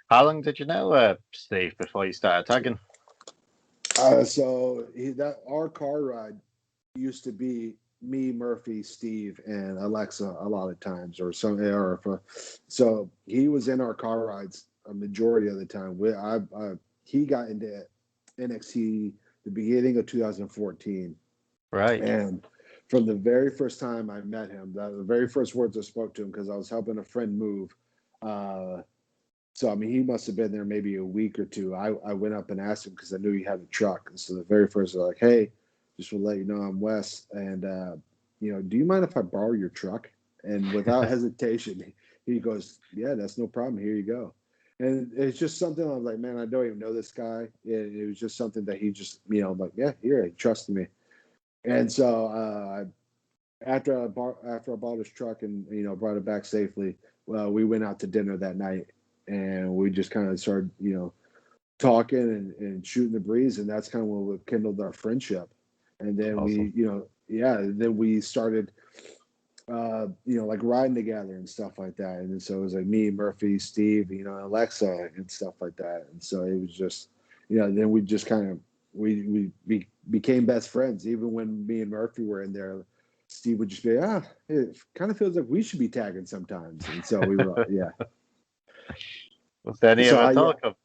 How long did you know Steve before you started tagging?
So our car ride used to be me, Murphy, Steve, and Alexa a lot of times, so he was in our car rides a majority of the time. He got into NXT the beginning of 2014,
Right.
and from the very first time I met him, the very first words I spoke to him, because I was helping a friend move. So, I mean, he must have been there maybe a week or two. I went up and asked him because I knew he had a truck. And so the very first, I was like, hey, just to let you know, I'm Wes. And, do you mind if I borrow your truck? And without hesitation, he goes, yeah, that's no problem. Here you go. And it's just something I was like, man, I don't even know this guy. It was just something that he just, I'm like, yeah, here, he trusted me. And so after I bought his truck and, brought it back safely, we went out to dinner that night. And we just kind of started, talking and shooting the breeze, and that's kind of when we kindled our friendship. And then
Awesome.
then we started, like riding together and stuff like that. And so it was like me, Murphy, Steve, Alexa, and stuff like that. And so it was just, then we just kind of became best friends. Even when me and Murphy were in there, Steve would just be, it kind of feels like we should be tagging sometimes. And so we were, yeah.
Was there any
So
ever
yeah,
talk of?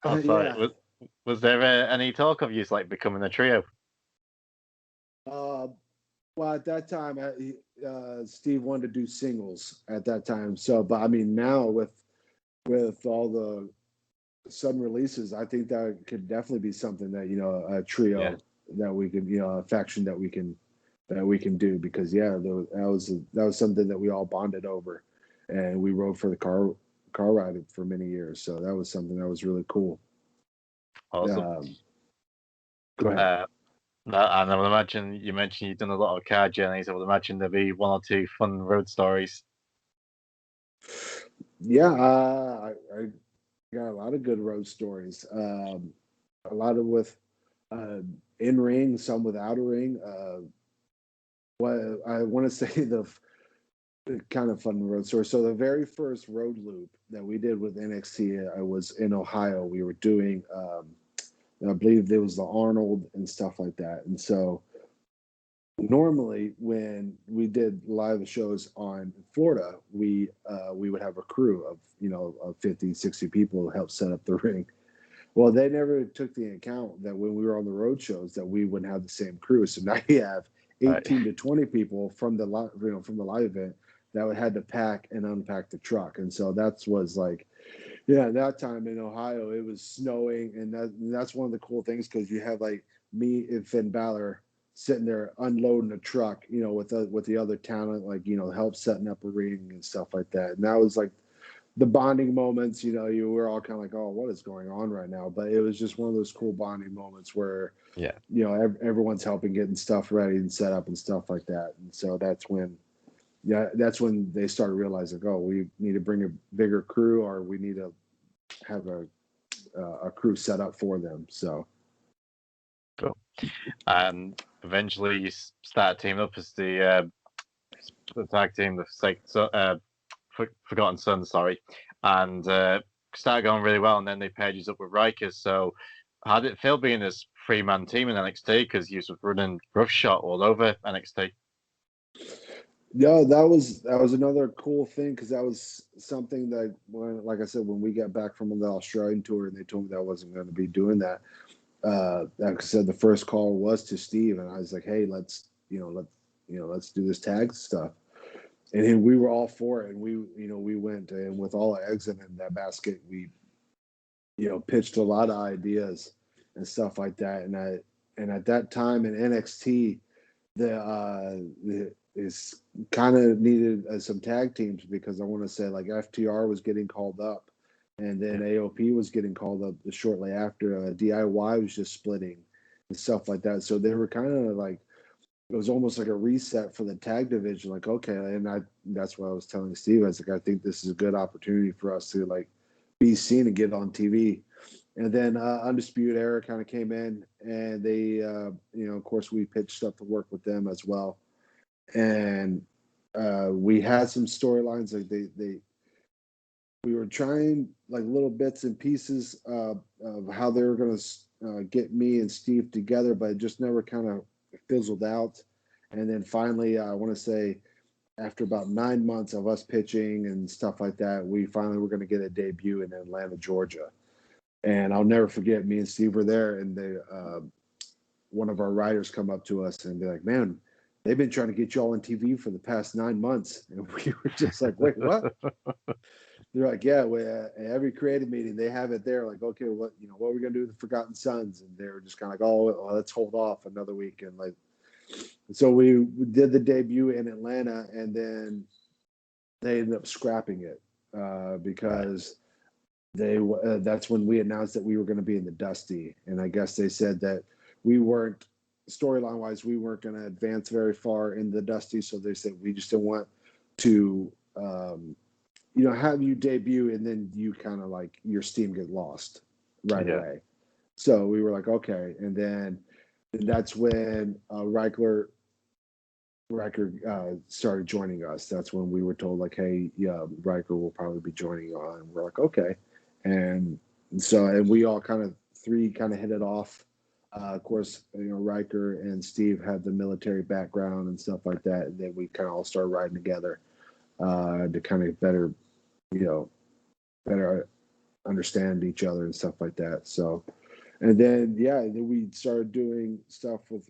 Oh, sorry.
yeah.
Was there any talk of you like becoming a trio?
Well, at that time, Steve wanted to do singles at that time. So, but I mean, now with all the sudden releases, I think that could definitely be something that a trio
Yeah.
that we can, a faction that we can do, because that was something that we all bonded over, and we rode for the car ride for many years. So that was something that was really cool.
Awesome.
Go ahead.
And I would imagine you mentioned you've done a lot of car journeys. I would imagine there'd be one or two fun road stories.
Yeah, I got a lot of good road stories. A lot of with in ring, some without a ring. What I want to say the kind of fun road story. So the very first road loop that we did with NXT, I was in Ohio. We were doing, I believe there was the Arnold and stuff like that. And so normally when we did live shows on Florida, we would have a crew of 50, 60 people who helped set up the ring. Well, they never took the account that when we were on the road shows that we wouldn't have the same crew. So now you have 18 to 20 people from the from the live event that would had to pack and unpack the truck. And so that was like, that time in Ohio it was snowing, and that's one of the cool things, because you have like me and Finn Balor sitting there unloading a truck, with the other talent, like help setting up a ring and stuff like that. And that was like the bonding moments. You were all kind of like, oh, what is going on right now? But it was just one of those cool bonding moments where
Yeah.
everyone's helping getting stuff ready and set up and stuff like that. And so that's when they started realizing, oh, we need to bring a bigger crew, or we need to have a crew set up for them. So
Cool. And eventually you started teaming up as the tag team, Forgotten Sons, sorry, and started going really well. And then they paired you up with Ryker. So how did it feel being this 3-man team in NXT? Because you was running roughshod all over NXT.
yeah, that was another cool thing, because that was something that, like I said, when we got back from the Australian tour and they told me that I wasn't going to be doing that, like I said, the first call was to Steve, and I was like, hey, let's do this tag stuff. And we were all for it, and we went, and with all our eggs in that basket, we pitched a lot of ideas and stuff like that. And at that time in NXT, is kind of needed some tag teams, because I want to say like FTR was getting called up, and then AOP was getting called up shortly after. DIY was just splitting, and stuff like that. So they were kind of like, it was almost like a reset for the tag division. Like, okay, and that's what I was telling Steve. I was like, I think this is a good opportunity for us to like be seen and get on TV. And then Undisputed Era kind of came in, and they, of course, we pitched stuff to work with them as well. And we had some storylines like we were trying like little bits and pieces of how they were going to get me and Steve together, but it just never kind of fizzled out. And then finally, I want to say after about 9 months of us pitching and stuff like that, we finally were going to get a debut in Atlanta, Georgia. And I'll never forget, me and Steve were there, and one of our writers come up to us and be like, "Man, they've been trying to get you all on TV for the past 9 months." And we were just like, "Wait, what?" They're like, "Yeah, every creative meeting they have it there. Like, okay, what are we gonna do with the Forgotten Sons?" And they were just kind of like, "Oh, well, let's hold off another week." And like, so we did the debut in Atlanta, and then they ended up scrapping it because that's when we announced that we were going to be in the Dusty. And I guess they said that we weren't, storyline wise, we weren't going to advance very far in the Dusty. So they said we just didn't want to have you debut and then you kind of like your steam get lost right away. So we were like, okay. And then that's when Ryker started joining us. That's when we were told like, hey, Ryker will probably be joining you on. And we're like, okay. And we all three hit it off. Of course, Ryker and Steve had the military background and stuff like that. And then we kind of all started riding together to kind of better understand each other and stuff like that. So, and then we started doing stuff with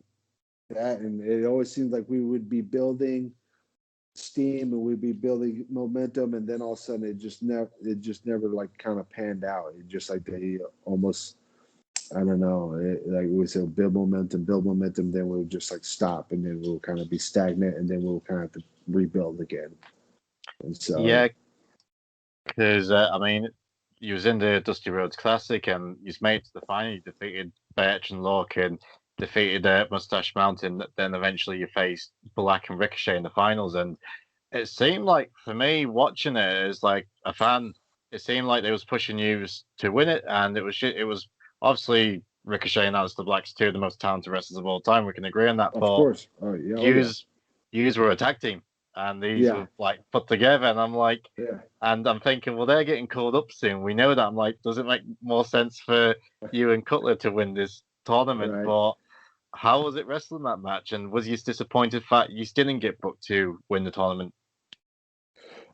that, and it always seemed like we would be building steam and we'd be building momentum, and then all of a sudden it just never like kind of panned out. It just like they almost, I don't know, like we said, build momentum, then we'll just like stop, and then we'll kind of be stagnant, and then we'll kind of have to rebuild again. And so
because I mean, you was in the Dusty Rhodes Classic and you made it to the final. You defeated Birch and Lorcan, defeated Mustache Mountain. Then eventually you faced Black and Ricochet in the finals, and it seemed like for me watching it as like a fan, it seemed like they was pushing you to win it, and it was obviously Ricochet and Aleister Black's two of the most talented wrestlers of all time. We can agree on that.
of
but
course,
yous were a tag team, and these were like put together, and I'm like, and I'm thinking, well, they're getting called up soon. We know that. I'm like, does it make more sense for you and Cutler to win this tournament?
Right.
But how was it wrestling that match? And was you disappointed that you didn't get booked to win the tournament?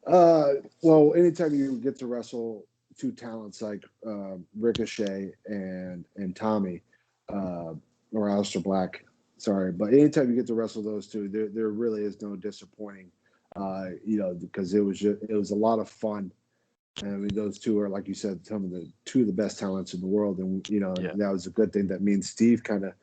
Well, anytime you get to wrestle two talents like Ricochet and Tommy, or Aleister Black, sorry, but anytime you get to wrestle those two, there really is no disappointing, because it was a lot of fun. I mean, those two are, like you said, some of the two of the best talents in the world, and that was a good thing that me and Steve kind of,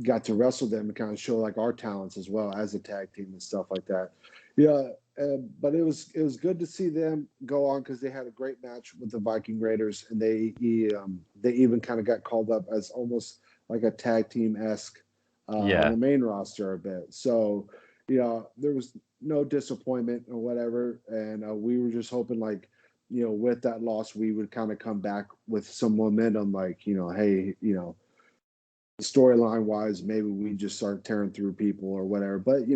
got to wrestle them and kind of show like our talents as well as a tag team and stuff like that. But it was good to see them go on because they had a great match with the Viking Raiders, and they even kind of got called up as almost like a tag team-esque on the main roster a bit. So, there was no disappointment or whatever, and we were just hoping like, with that loss, we would kind of come back with some momentum, like, hey, storyline wise, maybe we just start tearing through people or whatever. But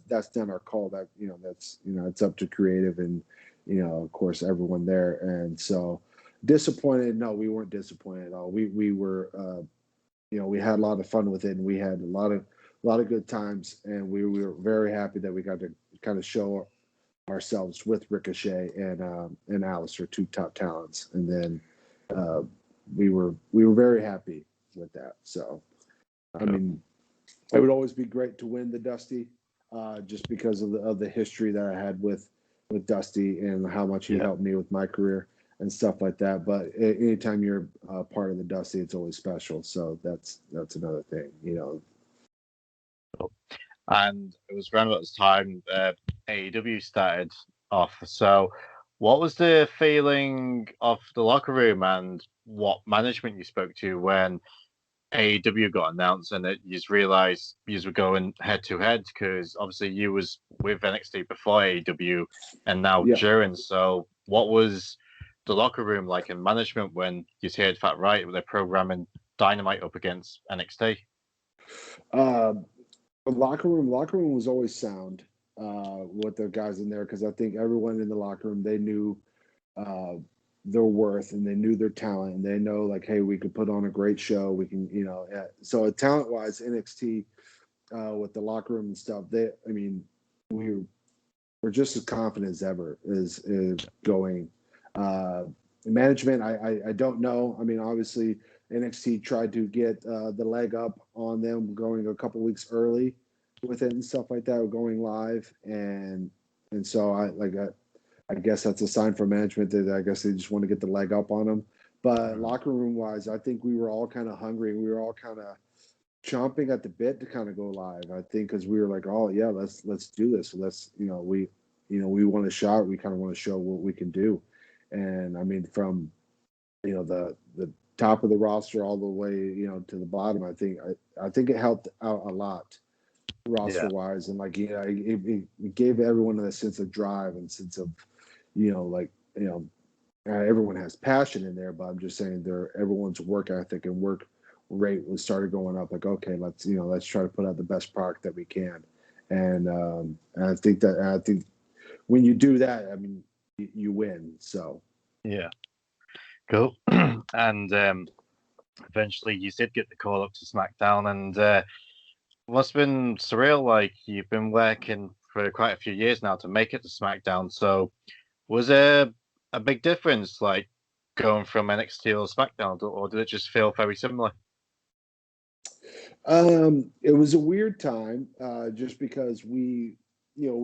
that's not our call. That that's it's up to creative and of course everyone there. And so disappointed? No, we weren't disappointed at all. We were we had a lot of fun with it, and we had a lot of good times, and we were very happy that we got to kind of show ourselves with Ricochet and Aleister, two top talents, and then we were very happy with that. So, I mean, it would always be great to win the Dusty, just because of the history that I had with Dusty and how much he helped me with my career and stuff like that. But anytime you're part of the Dusty, it's always special. So that's another thing,
And it was around about this time AEW started off. So, what was the feeling of the locker room and what management you spoke to when AEW got announced and that you realised you were going head to head because obviously you was with NXT before AEW and now
Yeah.
during. So what was the locker room like in management when you heard that right? They're programming Dynamite up against NXT?
Uh, locker room was always sound with the guys in there because I think everyone in the locker room, they knew uh, their worth and they knew their talent and they know like, hey, we could put on a great show. We can, so talent wise, NXT with the locker room and stuff, we we're just as confident as ever is going. Uh, Management, I don't know. I mean, obviously NXT tried to get the leg up on them going a couple weeks early with it and stuff like that, going live, and so I guess that's a sign from management that I guess they just want to get the leg up on them. But locker room wise, I think we were all kind of hungry. We were all kind of chomping at the bit to kind of go live. I think because we were like, oh yeah, let's do this. Let's we want a shot. We kind of want to show what we can do. And I mean, from the top of the roster all the way to the bottom, I think it helped out a lot roster wise, and it gave everyone a sense of drive and sense of everyone has passion in there, but I'm just saying everyone's work ethic and work rate was started going up. Like, okay, let's try to put out the best product that we can, and I think when you do that, I mean, you win. So
Yeah, cool. And eventually you did get the call up to SmackDown, and must have been surreal. Like you've been working for quite a few years now to make it to SmackDown. So was there a big difference, like going from NXT or SmackDown, or did it just feel very similar?
It was a weird time, just because we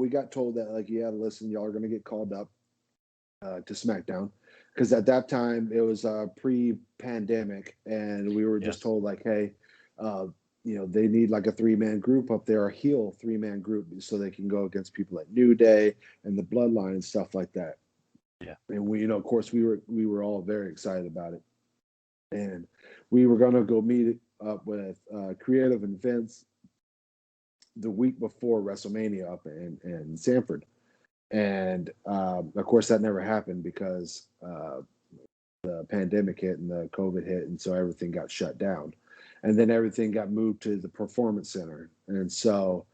got told that like, yeah, listen, y'all are going to get called up to SmackDown, because at that time it was pre-pandemic, and we were just told like, hey, they need like a 3-man group up there, a heel 3-man group, so they can go against people like New Day and the Bloodline and stuff like that.
Yeah,
and we, of course, we were all very excited about it, and we were going to go meet up with Creative and Vince the week before WrestleMania up in Sanford. And of course, that never happened because the pandemic hit and the COVID hit, and so everything got shut down. And then everything got moved to the Performance Center, and so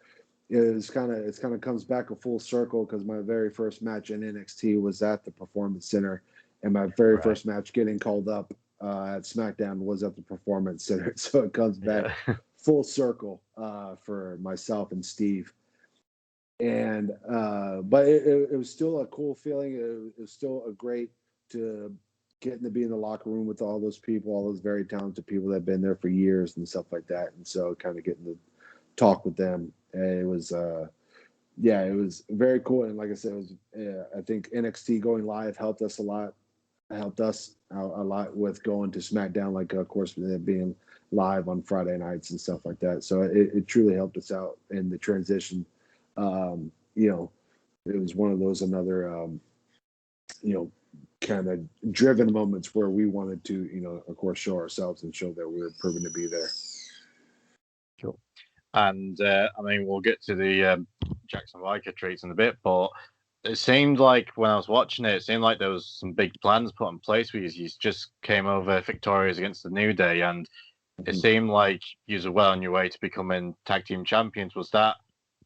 it's kind of comes back a full circle because my very first match in NXT was at the Performance Center, and my very first match getting called up at SmackDown was at the Performance Center. So it comes back full circle for myself and Steve. And but it was still a cool feeling. It was still a great to getting to be in the locker room with all those people, all those very talented people that have been there for years and stuff like that. And so kind of getting to talk with them. And it was it was very cool. And like I said, it was I think NXT going live helped us a lot. Helped us out a lot with going to SmackDown, like of course being live on Friday nights and stuff like that. So it truly helped us out in the transition. It was one of those another kind of driven moments where we wanted to of course show ourselves and show that we were proven to be there.
Cool. And I mean, we'll get to the Jaxson Ryker treats in a bit, but it seemed like when I was watching it seemed like there was some big plans put in place for you. You just came over victorious against the New Day, and it seemed like you were well on your way to becoming tag team champions. Was that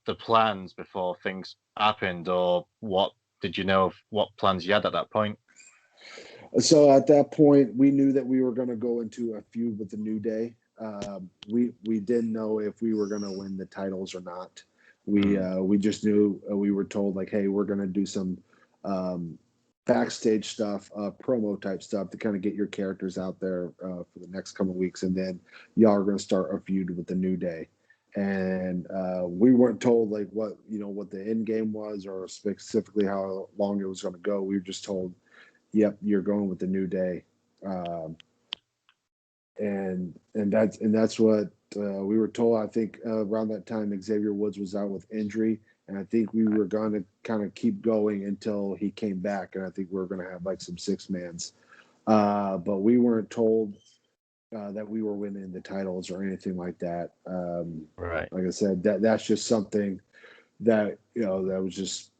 the plans before things happened, or what did you know of what plans you had at that point?
So at that point, we knew that we were going to go into a feud with the New Day. We didn't know if we were going to win the titles or not. We just knew we were told like, hey, we're going to do some backstage stuff, promo type stuff to kind of get your characters out there for the next couple of weeks, and then y'all are going to start a feud with the New Day. And we weren't told like what the end game was or specifically how long it was going to go. We were just told, yep, you're going with the New Day. And that's what we were told. I think around that time Xavier Woods was out with injury, and I think we were going to kind of keep going until he came back, and I think we were going to have like some 6-mans, but we weren't told that we were winning the titles or anything like that.
Right.
Like I said, that's just something that that was just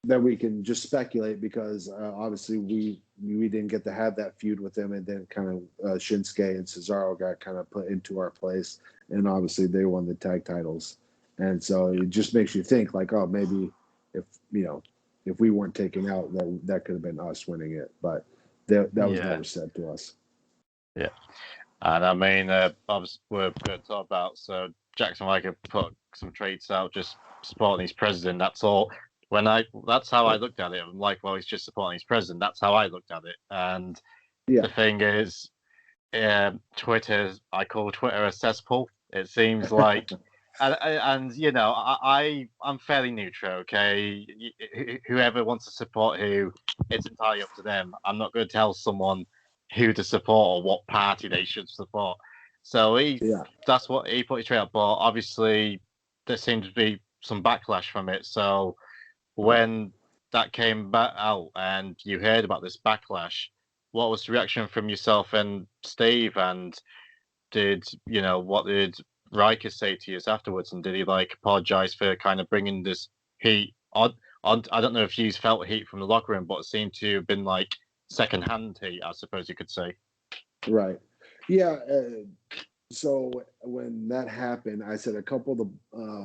that we can just speculate because obviously we didn't get to have that feud with them, and then kind of Shinsuke and Cesaro got kind of put into our place, and obviously they won the tag titles, and so it just makes you think like, oh, maybe if if we weren't taken out, that could have been us winning it, but that was
Yeah.
never said to us.
Yeah. And I mean, obviously, we're going to talk about so Jaxson Ryker put some tweets out just supporting his president. That's all. That's how I looked at it. I'm like, well, he's just supporting his president. That's how I looked at it. And
Yeah,
the thing is, I call Twitter a cesspool. It seems like, and I'm fairly neutral. Okay, whoever wants to support who, it's entirely up to them. I'm not going to tell someone who to support or what party they should support. So
yeah,
that's what he put his trade up. But obviously, there seemed to be some backlash from it. So when that came back out and you heard about this backlash, what was the reaction from yourself and Steve? And what did Riker say to you afterwards? And did he apologize for kind of bringing this heat on? I don't know if you felt heat from the locker room, but it seemed to have been secondhand heat, I suppose you could say.
right. Yeah. So when that happened, I said a couple of the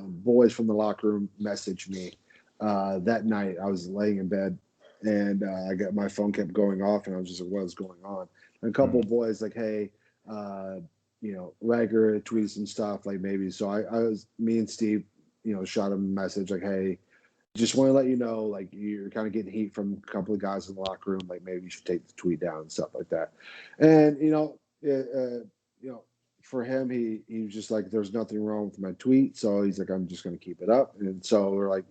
boys from the locker room messaged me that night. I was laying in bed, and I got my phone kept going off, and I was just like, "What's going on?" And a couple of boys like, "Hey, Riker tweeted some stuff like maybe." So I was me and Steve, shot him a message like, "Hey, just want to let you know, like you're kind of getting heat from a couple of guys in the locker room. Like maybe you should take the tweet down and stuff like that." And for him, he was just like, "There's nothing wrong with my tweet," so he's like, "I'm just going to keep it up." And so we're like,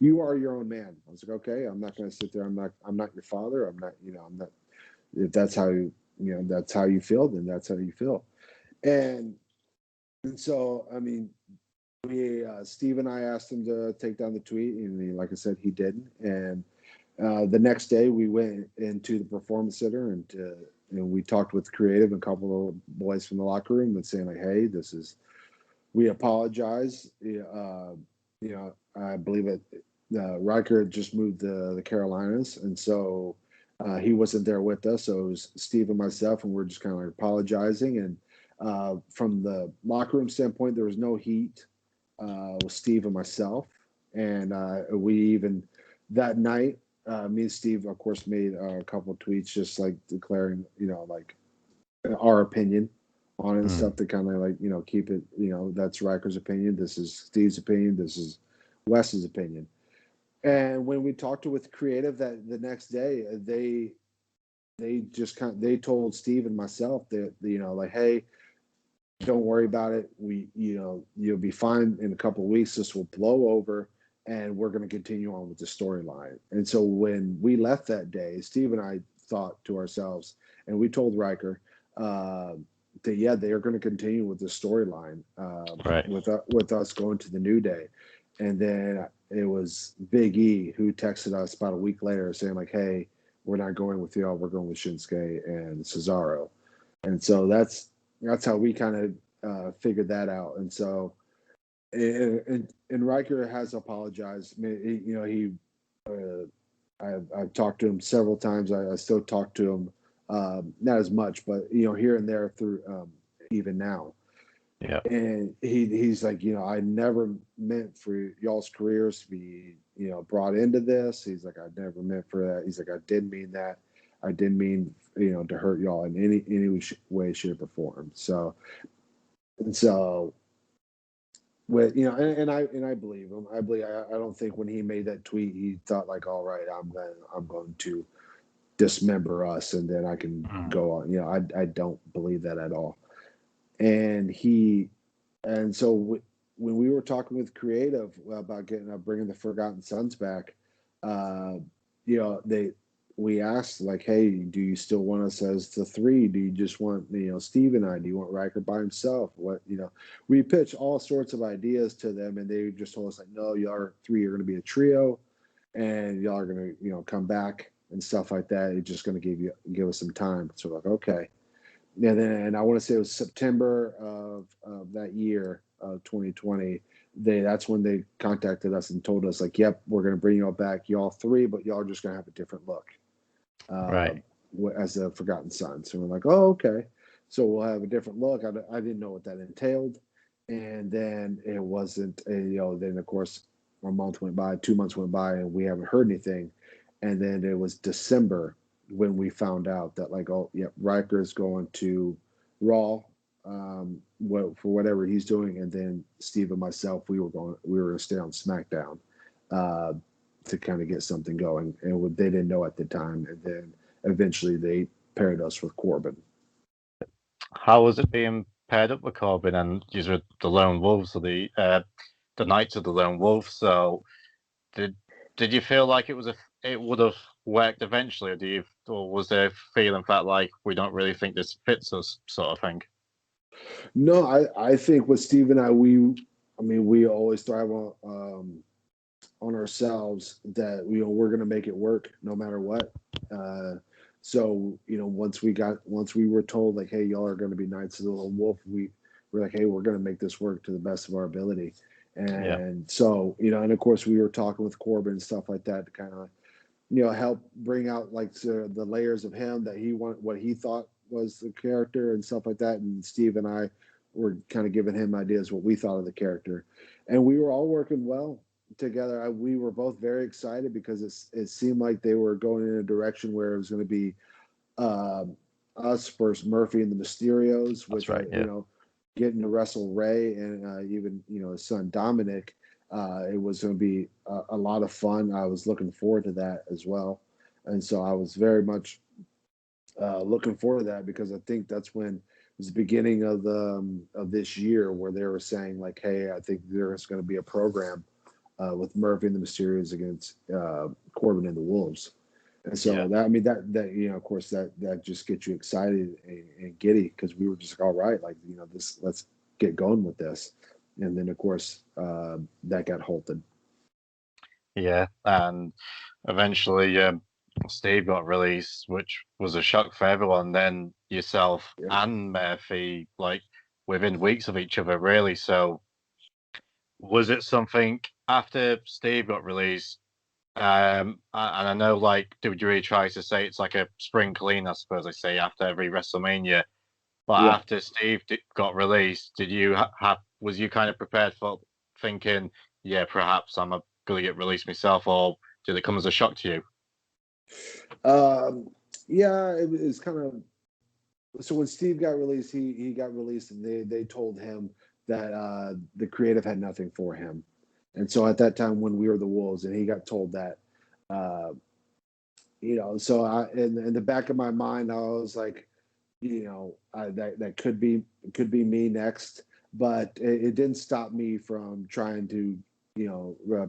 you are your own man. I was like, "Okay, I'm not going to sit there. I'm not your father. I'm not. I'm not. If that's how that's how you feel, then that's how you feel." And so I mean, Steve and I asked him to take down the tweet, and like I said, he didn't. And the next day, we went into the performance center and we talked with creative and a couple of boys from the locker room and saying like, "Hey, we apologize." I believe it. Riker just moved to the Carolinas, and so he wasn't there with us. So it was Steve and myself, and we're just kind of like apologizing. And from the locker room standpoint, there was no heat with Steve and myself. And we even that night, me and Steve, of course, made a couple of tweets just like declaring, like our opinion on it and stuff to kind of keep it, that's Riker's opinion. This is Steve's opinion. This is Wes's opinion. And when we talked with creative that the next day, they just they told Steve and myself that, like, "Hey, don't worry about it. You'll be fine in a couple of weeks. This will blow over, and we're going to continue on with the storyline." And so when we left that day, Steve and I thought to ourselves, and we told Riker that they are going to continue with the storyline
Right.
with us going to the New Day. And then it was Big E who texted us about a week later saying like, "Hey, we're not going with y'all. We're going with Shinsuke and Cesaro." And so that's how we kind of figured that out. And so, and Riker has apologized. I've talked to him several times. I still talk to him, not as much, but here and there through even now.
Yeah.
And he's like, I never meant for y'all's careers to be brought into this. He's like, I never meant for that. He's like, I didn't mean that. I didn't mean to hurt y'all in any way, shape, or form. So with and I believe him. I don't think when he made that tweet he thought like, all right, I'm going to dismember us and then I can go on. I don't believe that at all. And so when we were talking with creative about bringing the Forgotten Sons back, we asked like, "Hey, do you still want us as the three? Do you just want Steve and I? Do you want Riker by himself? What we pitched all sorts of ideas to them, and they just told us like, no, y'all three are going to be a trio, and y'all are going to come back and stuff like that. It's just going to give us some time." So like, okay, and I want to say it was September of that year of 2020. That's when they contacted us and told us like, "Yep, we're going to bring y'all back, y'all three, but y'all are just going to have a different look
Right.
as the Forgotten Sons." So we're like, "Oh, okay." So we'll have a different look. I didn't know what that entailed, and then it wasn't. Then of course, a month went by, 2 months went by, and we haven't heard anything. And then it was December when we found out that like, oh, yeah, Riker's going to Raw, for whatever he's doing, and then Steve and myself, we were going to stay on SmackDown, uh, to kind of get something going, and they didn't know at the time, and then eventually they paired us with Corbin.
How was it being paired up with Corbin and these were the Lone Wolves or the Knights of the Lone Wolf? So did you feel like it would have worked eventually, or was there a feeling that like we don't really think this fits us sort of thing?
No, I think with Steve and we always thrive on ourselves that we're going to make it work no matter what. So once we were told like, hey, y'all are going to be Knights of the Lone Wolf, we're like, hey, we're going to make this work to the best of our ability. And so and of course we were talking with Corbin and stuff like that to kind of help bring out like the layers of him that what he thought was the character and stuff like that. And Steve and I were kind of giving him ideas what we thought of the character, and we were all working well together. We were both very excited because it seemed like they were going in a direction where it was going to be us versus Murphy and the Mysterios, with
right,
getting to wrestle Ray and even his son Dominic. It was going to be a lot of fun. I was looking forward to that as well, and so I was very much looking forward to that, because I think that's when it was the beginning of this year where they were saying like, hey, I think there's going to be a program with Murphy and the Mysterios against Corbin and the Wolves. And so that of course that just gets you excited and giddy, because we were just like, all right, like let's get going with this. And then of course that got halted.
Yeah, and eventually Steve got released, which was a shock for everyone. Then yourself
Yeah.
and Murphy, like within weeks of each other, really. So was it something after Steve got released? And I know, like, WWE tries to say it's like a spring clean, I suppose they say after every WrestleMania. But
Yeah.
after Steve got released, did you was you kind of prepared for thinking, yeah, perhaps I'm going to get released myself, or did it come as a shock to you?
Yeah, it was kind of. So when Steve got released, he got released, and they told him that the creative had nothing for him. And so at that time, when we were the Wolves, and he got told that, uh, so in the back of my mind, I was like, that could be me next, but it didn't stop me from trying to,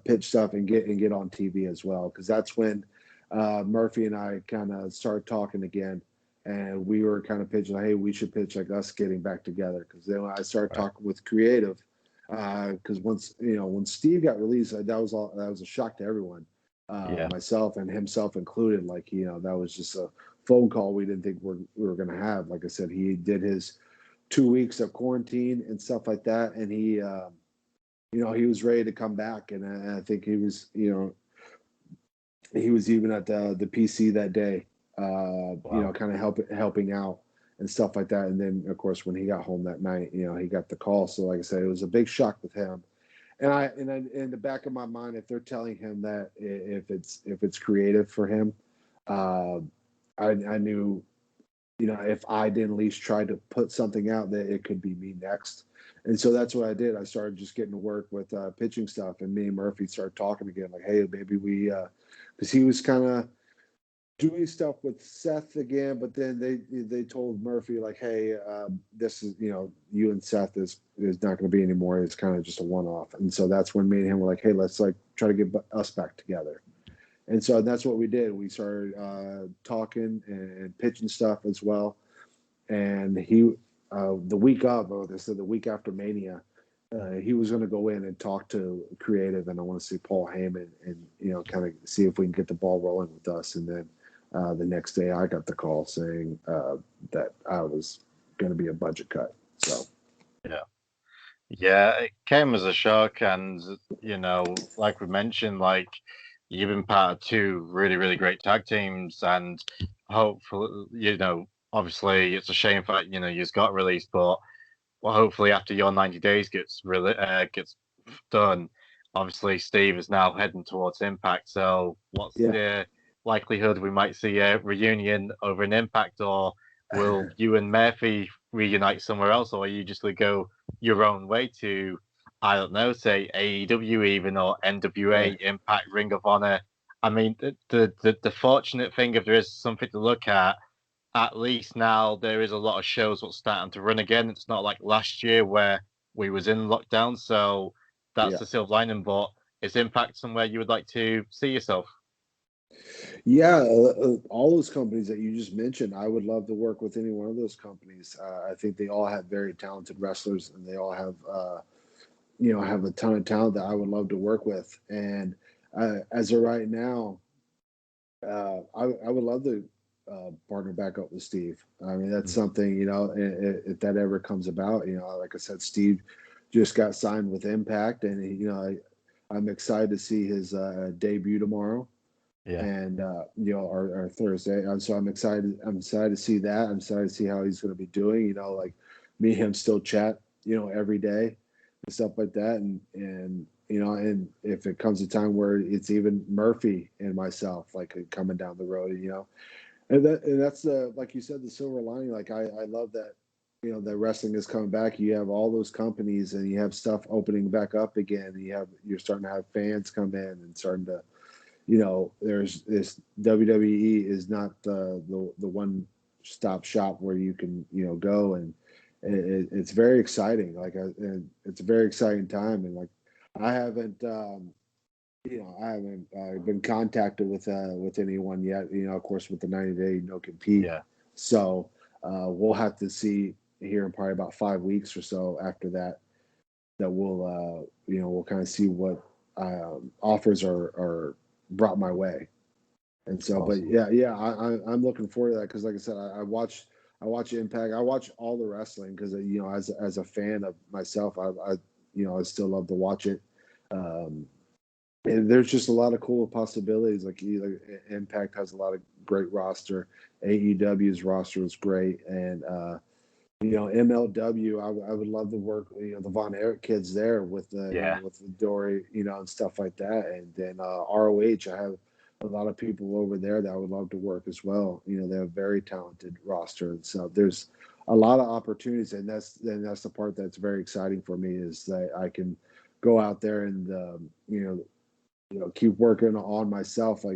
pitch stuff and get on TV as well, because that's when Murphy and I kind of started talking again, and we were kind of pitching like, hey, we should pitch like us getting back together, because then when I started talking with creative, because once when Steve got released, that was a shock to everyone, myself and himself included. Like that was just a phone call we didn't think we were going to have. Like I said, he did his 2 weeks of quarantine and stuff like that, and he he was ready to come back, and I think he was he was even at the PC that day, kind of helping out and stuff like that. And then of course when he got home that night, he got the call. So like I said, it was a big shock with him. And in the back of my mind, if they're telling him that if it's creative for him, I knew, if I didn't at least try to put something out, that it could be me next. And so that's what I did. I started just getting to work with pitching stuff, and me and Murphy started talking again, like, hey, maybe we, because he was kind of doing stuff with Seth again, but then they told Murphy like, hey, this is you and Seth is not going to be anymore. It's kind of just a one-off. And so that's when me and him were like, hey, let's like try to get us back together. And so that's what we did. We started talking and pitching stuff as well. And he the week after Mania, he was going to go in and talk to creative, and I want to see Paul Heyman and kind of see if we can get the ball rolling with us. And then the next day, I got the call saying that I was going to be a budget cut. So
yeah, it came as a shock, and like we mentioned, like you've been part of two really, really great tag teams, and hopefully, obviously it's a shame that you just got released, but well, hopefully after your 90 days gets done, obviously Steve is now heading towards Impact. So what's
yeah.
the likelihood we might see a reunion over an Impact, or will you and Murphy reunite somewhere else, or are you just going to go your own way to, I don't know, say AEW even, or NWA, Impact, Ring of Honor? I mean, the fortunate thing, if there is something to look at least now there is a lot of shows what's starting to run again. It's not like last year where we was in lockdown, so that's
Yeah.
the silver lining. But is Impact somewhere you would like to see yourself?
Yeah, all those companies that you just mentioned, I would love to work with any one of those companies. I think they all have very talented wrestlers, and they all have, have a ton of talent that I would love to work with. And as of right now, I would love to partner back up with Steve. I mean, that's something, if that ever comes about, like I said, Steve just got signed with Impact, and I'm excited to see his debut tomorrow.
Yeah.
And our Thursday. So I'm excited. I'm excited to see that. I'm excited to see how he's going to be doing. Like me and him still chat, every day and stuff like that. And and if it comes a time where it's even Murphy and myself, like coming down the road, and that's the, like you said, the silver lining. Like I love that. That wrestling is coming back. You have all those companies, and you have stuff opening back up again. You're starting to have fans come in and starting to. There's this WWE is not the one stop shop where you can go, and it's very exciting. And it's a very exciting time, and like I haven't been contacted with anyone yet. Of course, with the 90-day no compete.
Yeah.
So we'll have to see here in probably about 5 weeks or so after that we'll kind of see what offers are brought my way. And so,
Awesome.
but yeah, I'm looking forward to that because, like I said, I watch Impact. I watch all the wrestling because as a fan of myself, I still love to watch it. And there's just a lot of cool possibilities. Like Impact has a lot of great roster. AEW's roster is great, and MLW, I would love to work, the Von Erich kids there with with Dory, and stuff like that. And then ROH, I have a lot of people over there that I would love to work as well. They have a very talented roster, and so there's a lot of opportunities, and that's the part that's very exciting for me is that I can go out there and keep working on myself,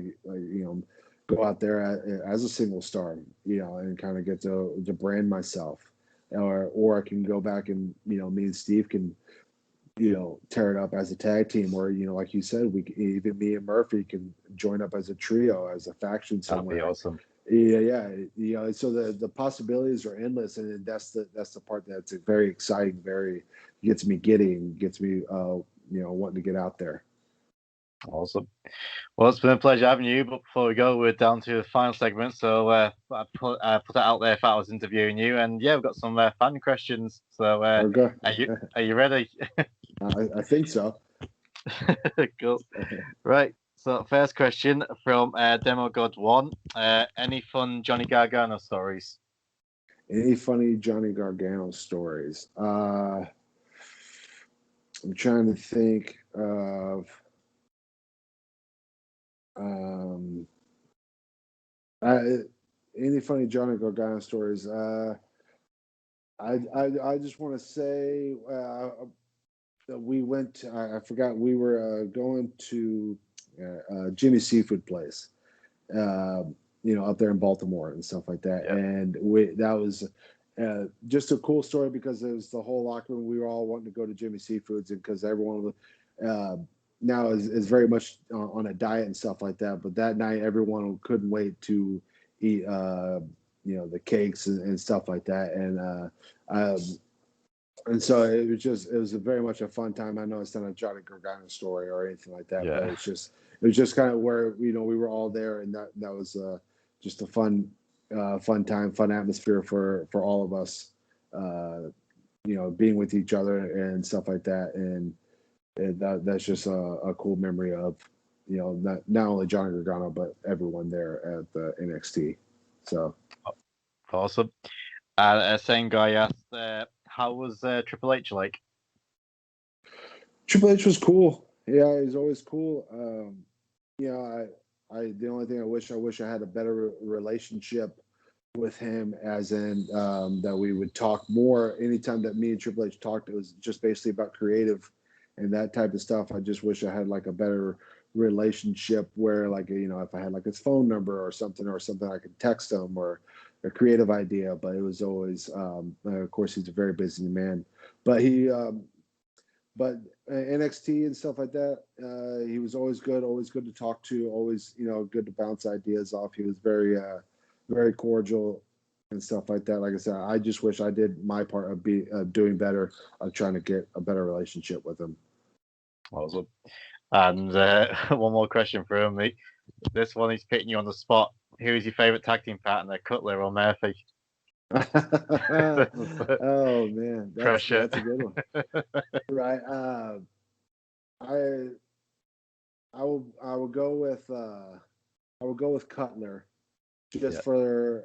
go out there as a single star, and kind of get to brand myself. Or I can go back and me and Steve can tear it up as a tag team, or like you said, even me and Murphy can join up as a trio, as a faction somewhere.
That'd be awesome.
Yeah. So the possibilities are endless, and that's the part that's very exciting, very gets me wanting to get out there.
Awesome. Well, it's been a pleasure having you. But before we go, we're down to the final segment. So I put it out there if I was interviewing you, and yeah, we've got some fan questions. So
Okay.
are you ready?
I think so.
Cool. Right. So first question from Demo God 1. Any fun Johnny Gargano stories?
Any funny Johnny Gargano stories? I'm trying to think of. Any funny Johnny Gargano stories? I just want to say that we went. I forgot we were going to Jimmy Seafood Place, up there in Baltimore and stuff like that.
Yep.
And that was just a cool story because it was the whole locker room. We were all wanting to go to Jimmy Seafood's, and because everyone now is very much on a diet and stuff like that. But that night, everyone couldn't wait to eat, the cakes and stuff like that. And so it was very much a fun time. I know it's not a Johnny Gargano story or anything like that, but it was just kind of where we were all there, and that was just a fun time, fun atmosphere for all of us being with each other and stuff like that. And that's just a cool memory of, not only Johnny Gargano, but everyone there at the NXT. So
Awesome. Same guy asked, how was Triple H like?
Triple H was cool. Yeah, he's always cool. I the only thing I wish I had a better relationship with him, as in that we would talk more. Anytime that me and Triple H talked, it was just basically about creative and that type of stuff. I just wish I had like a better relationship where, like, if I had like his phone number or something I could text him, or a creative idea. But it was always, of course, he's a very busy man, but but NXT and stuff like that, he was always good to talk to, always, good to bounce ideas off. He was very, very cordial and stuff like that. Like I said, I just wish I did my part of doing better, of trying to get a better relationship with him.
Awesome. And one more question for him. This one, he's putting you on the spot. Who is your favorite tag team partner, Cutler or Murphy?
Oh man, that's a good one. Right. I will go with Cutler, just for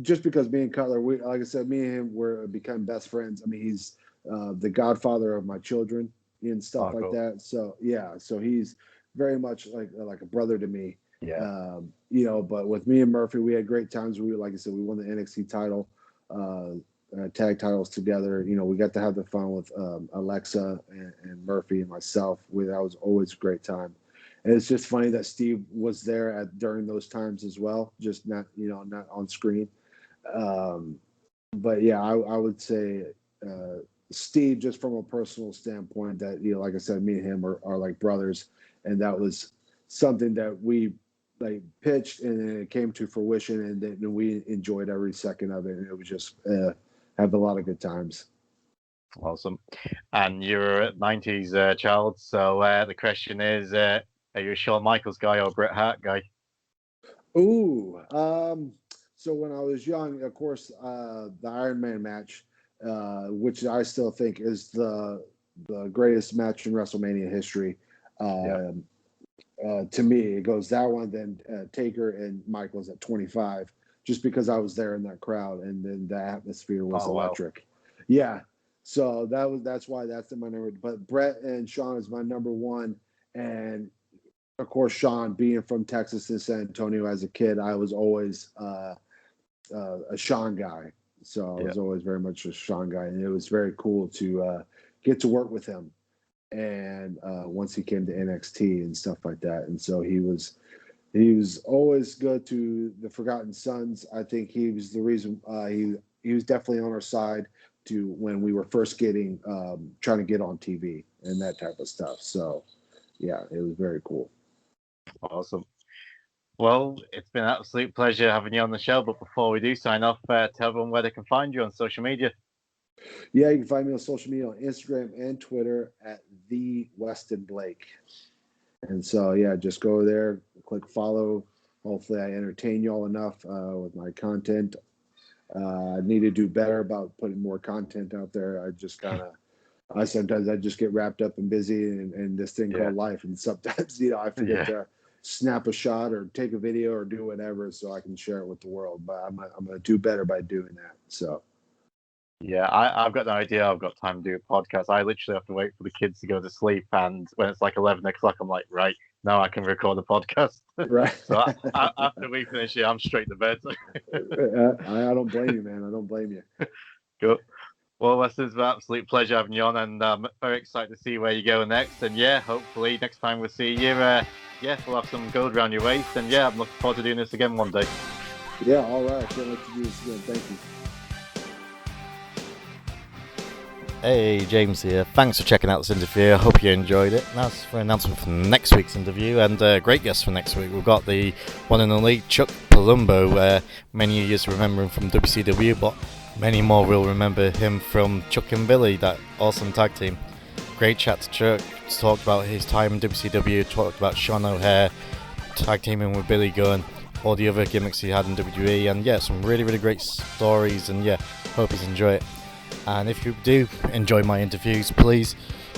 just because me and Cutler, like I said, me and him were become best friends. I mean, he's the godfather of my children and stuff like that. So yeah, so he's very much like a brother to me.
Yeah.
But with me and Murphy, we had great times. Like I said, we won the NXT title, tag titles together. We got to have the fun with Alexa and Murphy and myself. That was always a great time. And it's just funny that Steve was there during those times as well, just not on screen. But yeah, I would say Steve, just from a personal standpoint, that like I said, me and him are like brothers, and that was something that we pitched, and then it came to fruition, and then we enjoyed every second of it, and it was just have a lot of good times.
Awesome. And you're a 90s child, so the question is, are you a Shawn Michaels guy or a Bret Hart guy?
Ooh, so when I was young, of course, the Iron Man match, which I still think is the greatest match in WrestleMania history. To me, it goes that one, then Taker and Michaels at 25, just because I was there in that crowd, and then the atmosphere was electric. Wow. Yeah, so that's why that's in my number. But Bret and Shawn is my number one, and of course, Shawn, being from Texas and San Antonio as a kid, I was always a Shawn guy. So I was always very much a Shawn guy, and it was very cool to get to work with him. And once he came to NXT and stuff like that, and so he was always good to the Forgotten Sons. I think he was the reason he was definitely on our side to when we were first trying to get on TV and that type of stuff. So yeah, it was very cool.
Awesome. Well, it's been an absolute pleasure having you on the show. But before we do sign off, tell everyone where they can find you on social media.
Yeah, you can find me on social media on Instagram and Twitter at the Wesley Blake. And so, yeah, just go there, click follow. Hopefully I entertain y'all enough with my content. I need to do better about putting more content out there. Sometimes I just get wrapped up and busy in this thing called life. And sometimes, I forget to snap a shot or take a video or do whatever so I can share it with the world. But I'm going to do better by doing that. So.
Yeah, I've got no idea. I've got time to do a podcast. I literally have to wait for the kids to go to sleep, and when it's like 11 o'clock, I'm like, right, now I can record the podcast.
Right.
So after we finish it, I'm straight to bed.
I don't blame you, man. I don't blame you.
Cool. Well, Wes, it's an absolute pleasure having you on, and I'm very excited to see where you go next. And yeah, hopefully next time we see you, we'll have some gold around your waist. And yeah, I'm looking forward to doing this again one day.
Yeah, all right. I can't wait to do this again. Thank you.
Hey, James here. Thanks for checking out this interview. I hope you enjoyed it. Now it's for an announcement for next week's interview, and a great guest for next week. We've got the one and only Chuck Palumbo. Many of you remember him from WCW, but many more will remember him from Chuck and Billy, that awesome tag team. Great chat to Chuck. Talked about his time in WCW, talked about Sean O'Haire, tag teaming with Billy Gunn, all the other gimmicks he had in WWE, and yeah, some really, really great stories, and yeah, hope you enjoy it. And if you do enjoy my interviews, please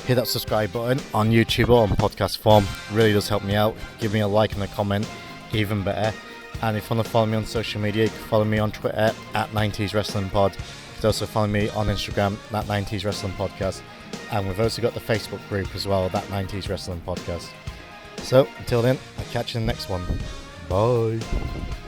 hit that subscribe button on YouTube or on podcast form. It really does help me out. Give me a like and a comment, even better. And if you want to follow me on social media, you can follow me on Twitter at 90s Wrestling Pod. You can also follow me on Instagram at 90s Wrestling Podcast. And we've also got the Facebook group as well, that 90s Wrestling Podcast. So until then, I'll catch you in the next one. Bye.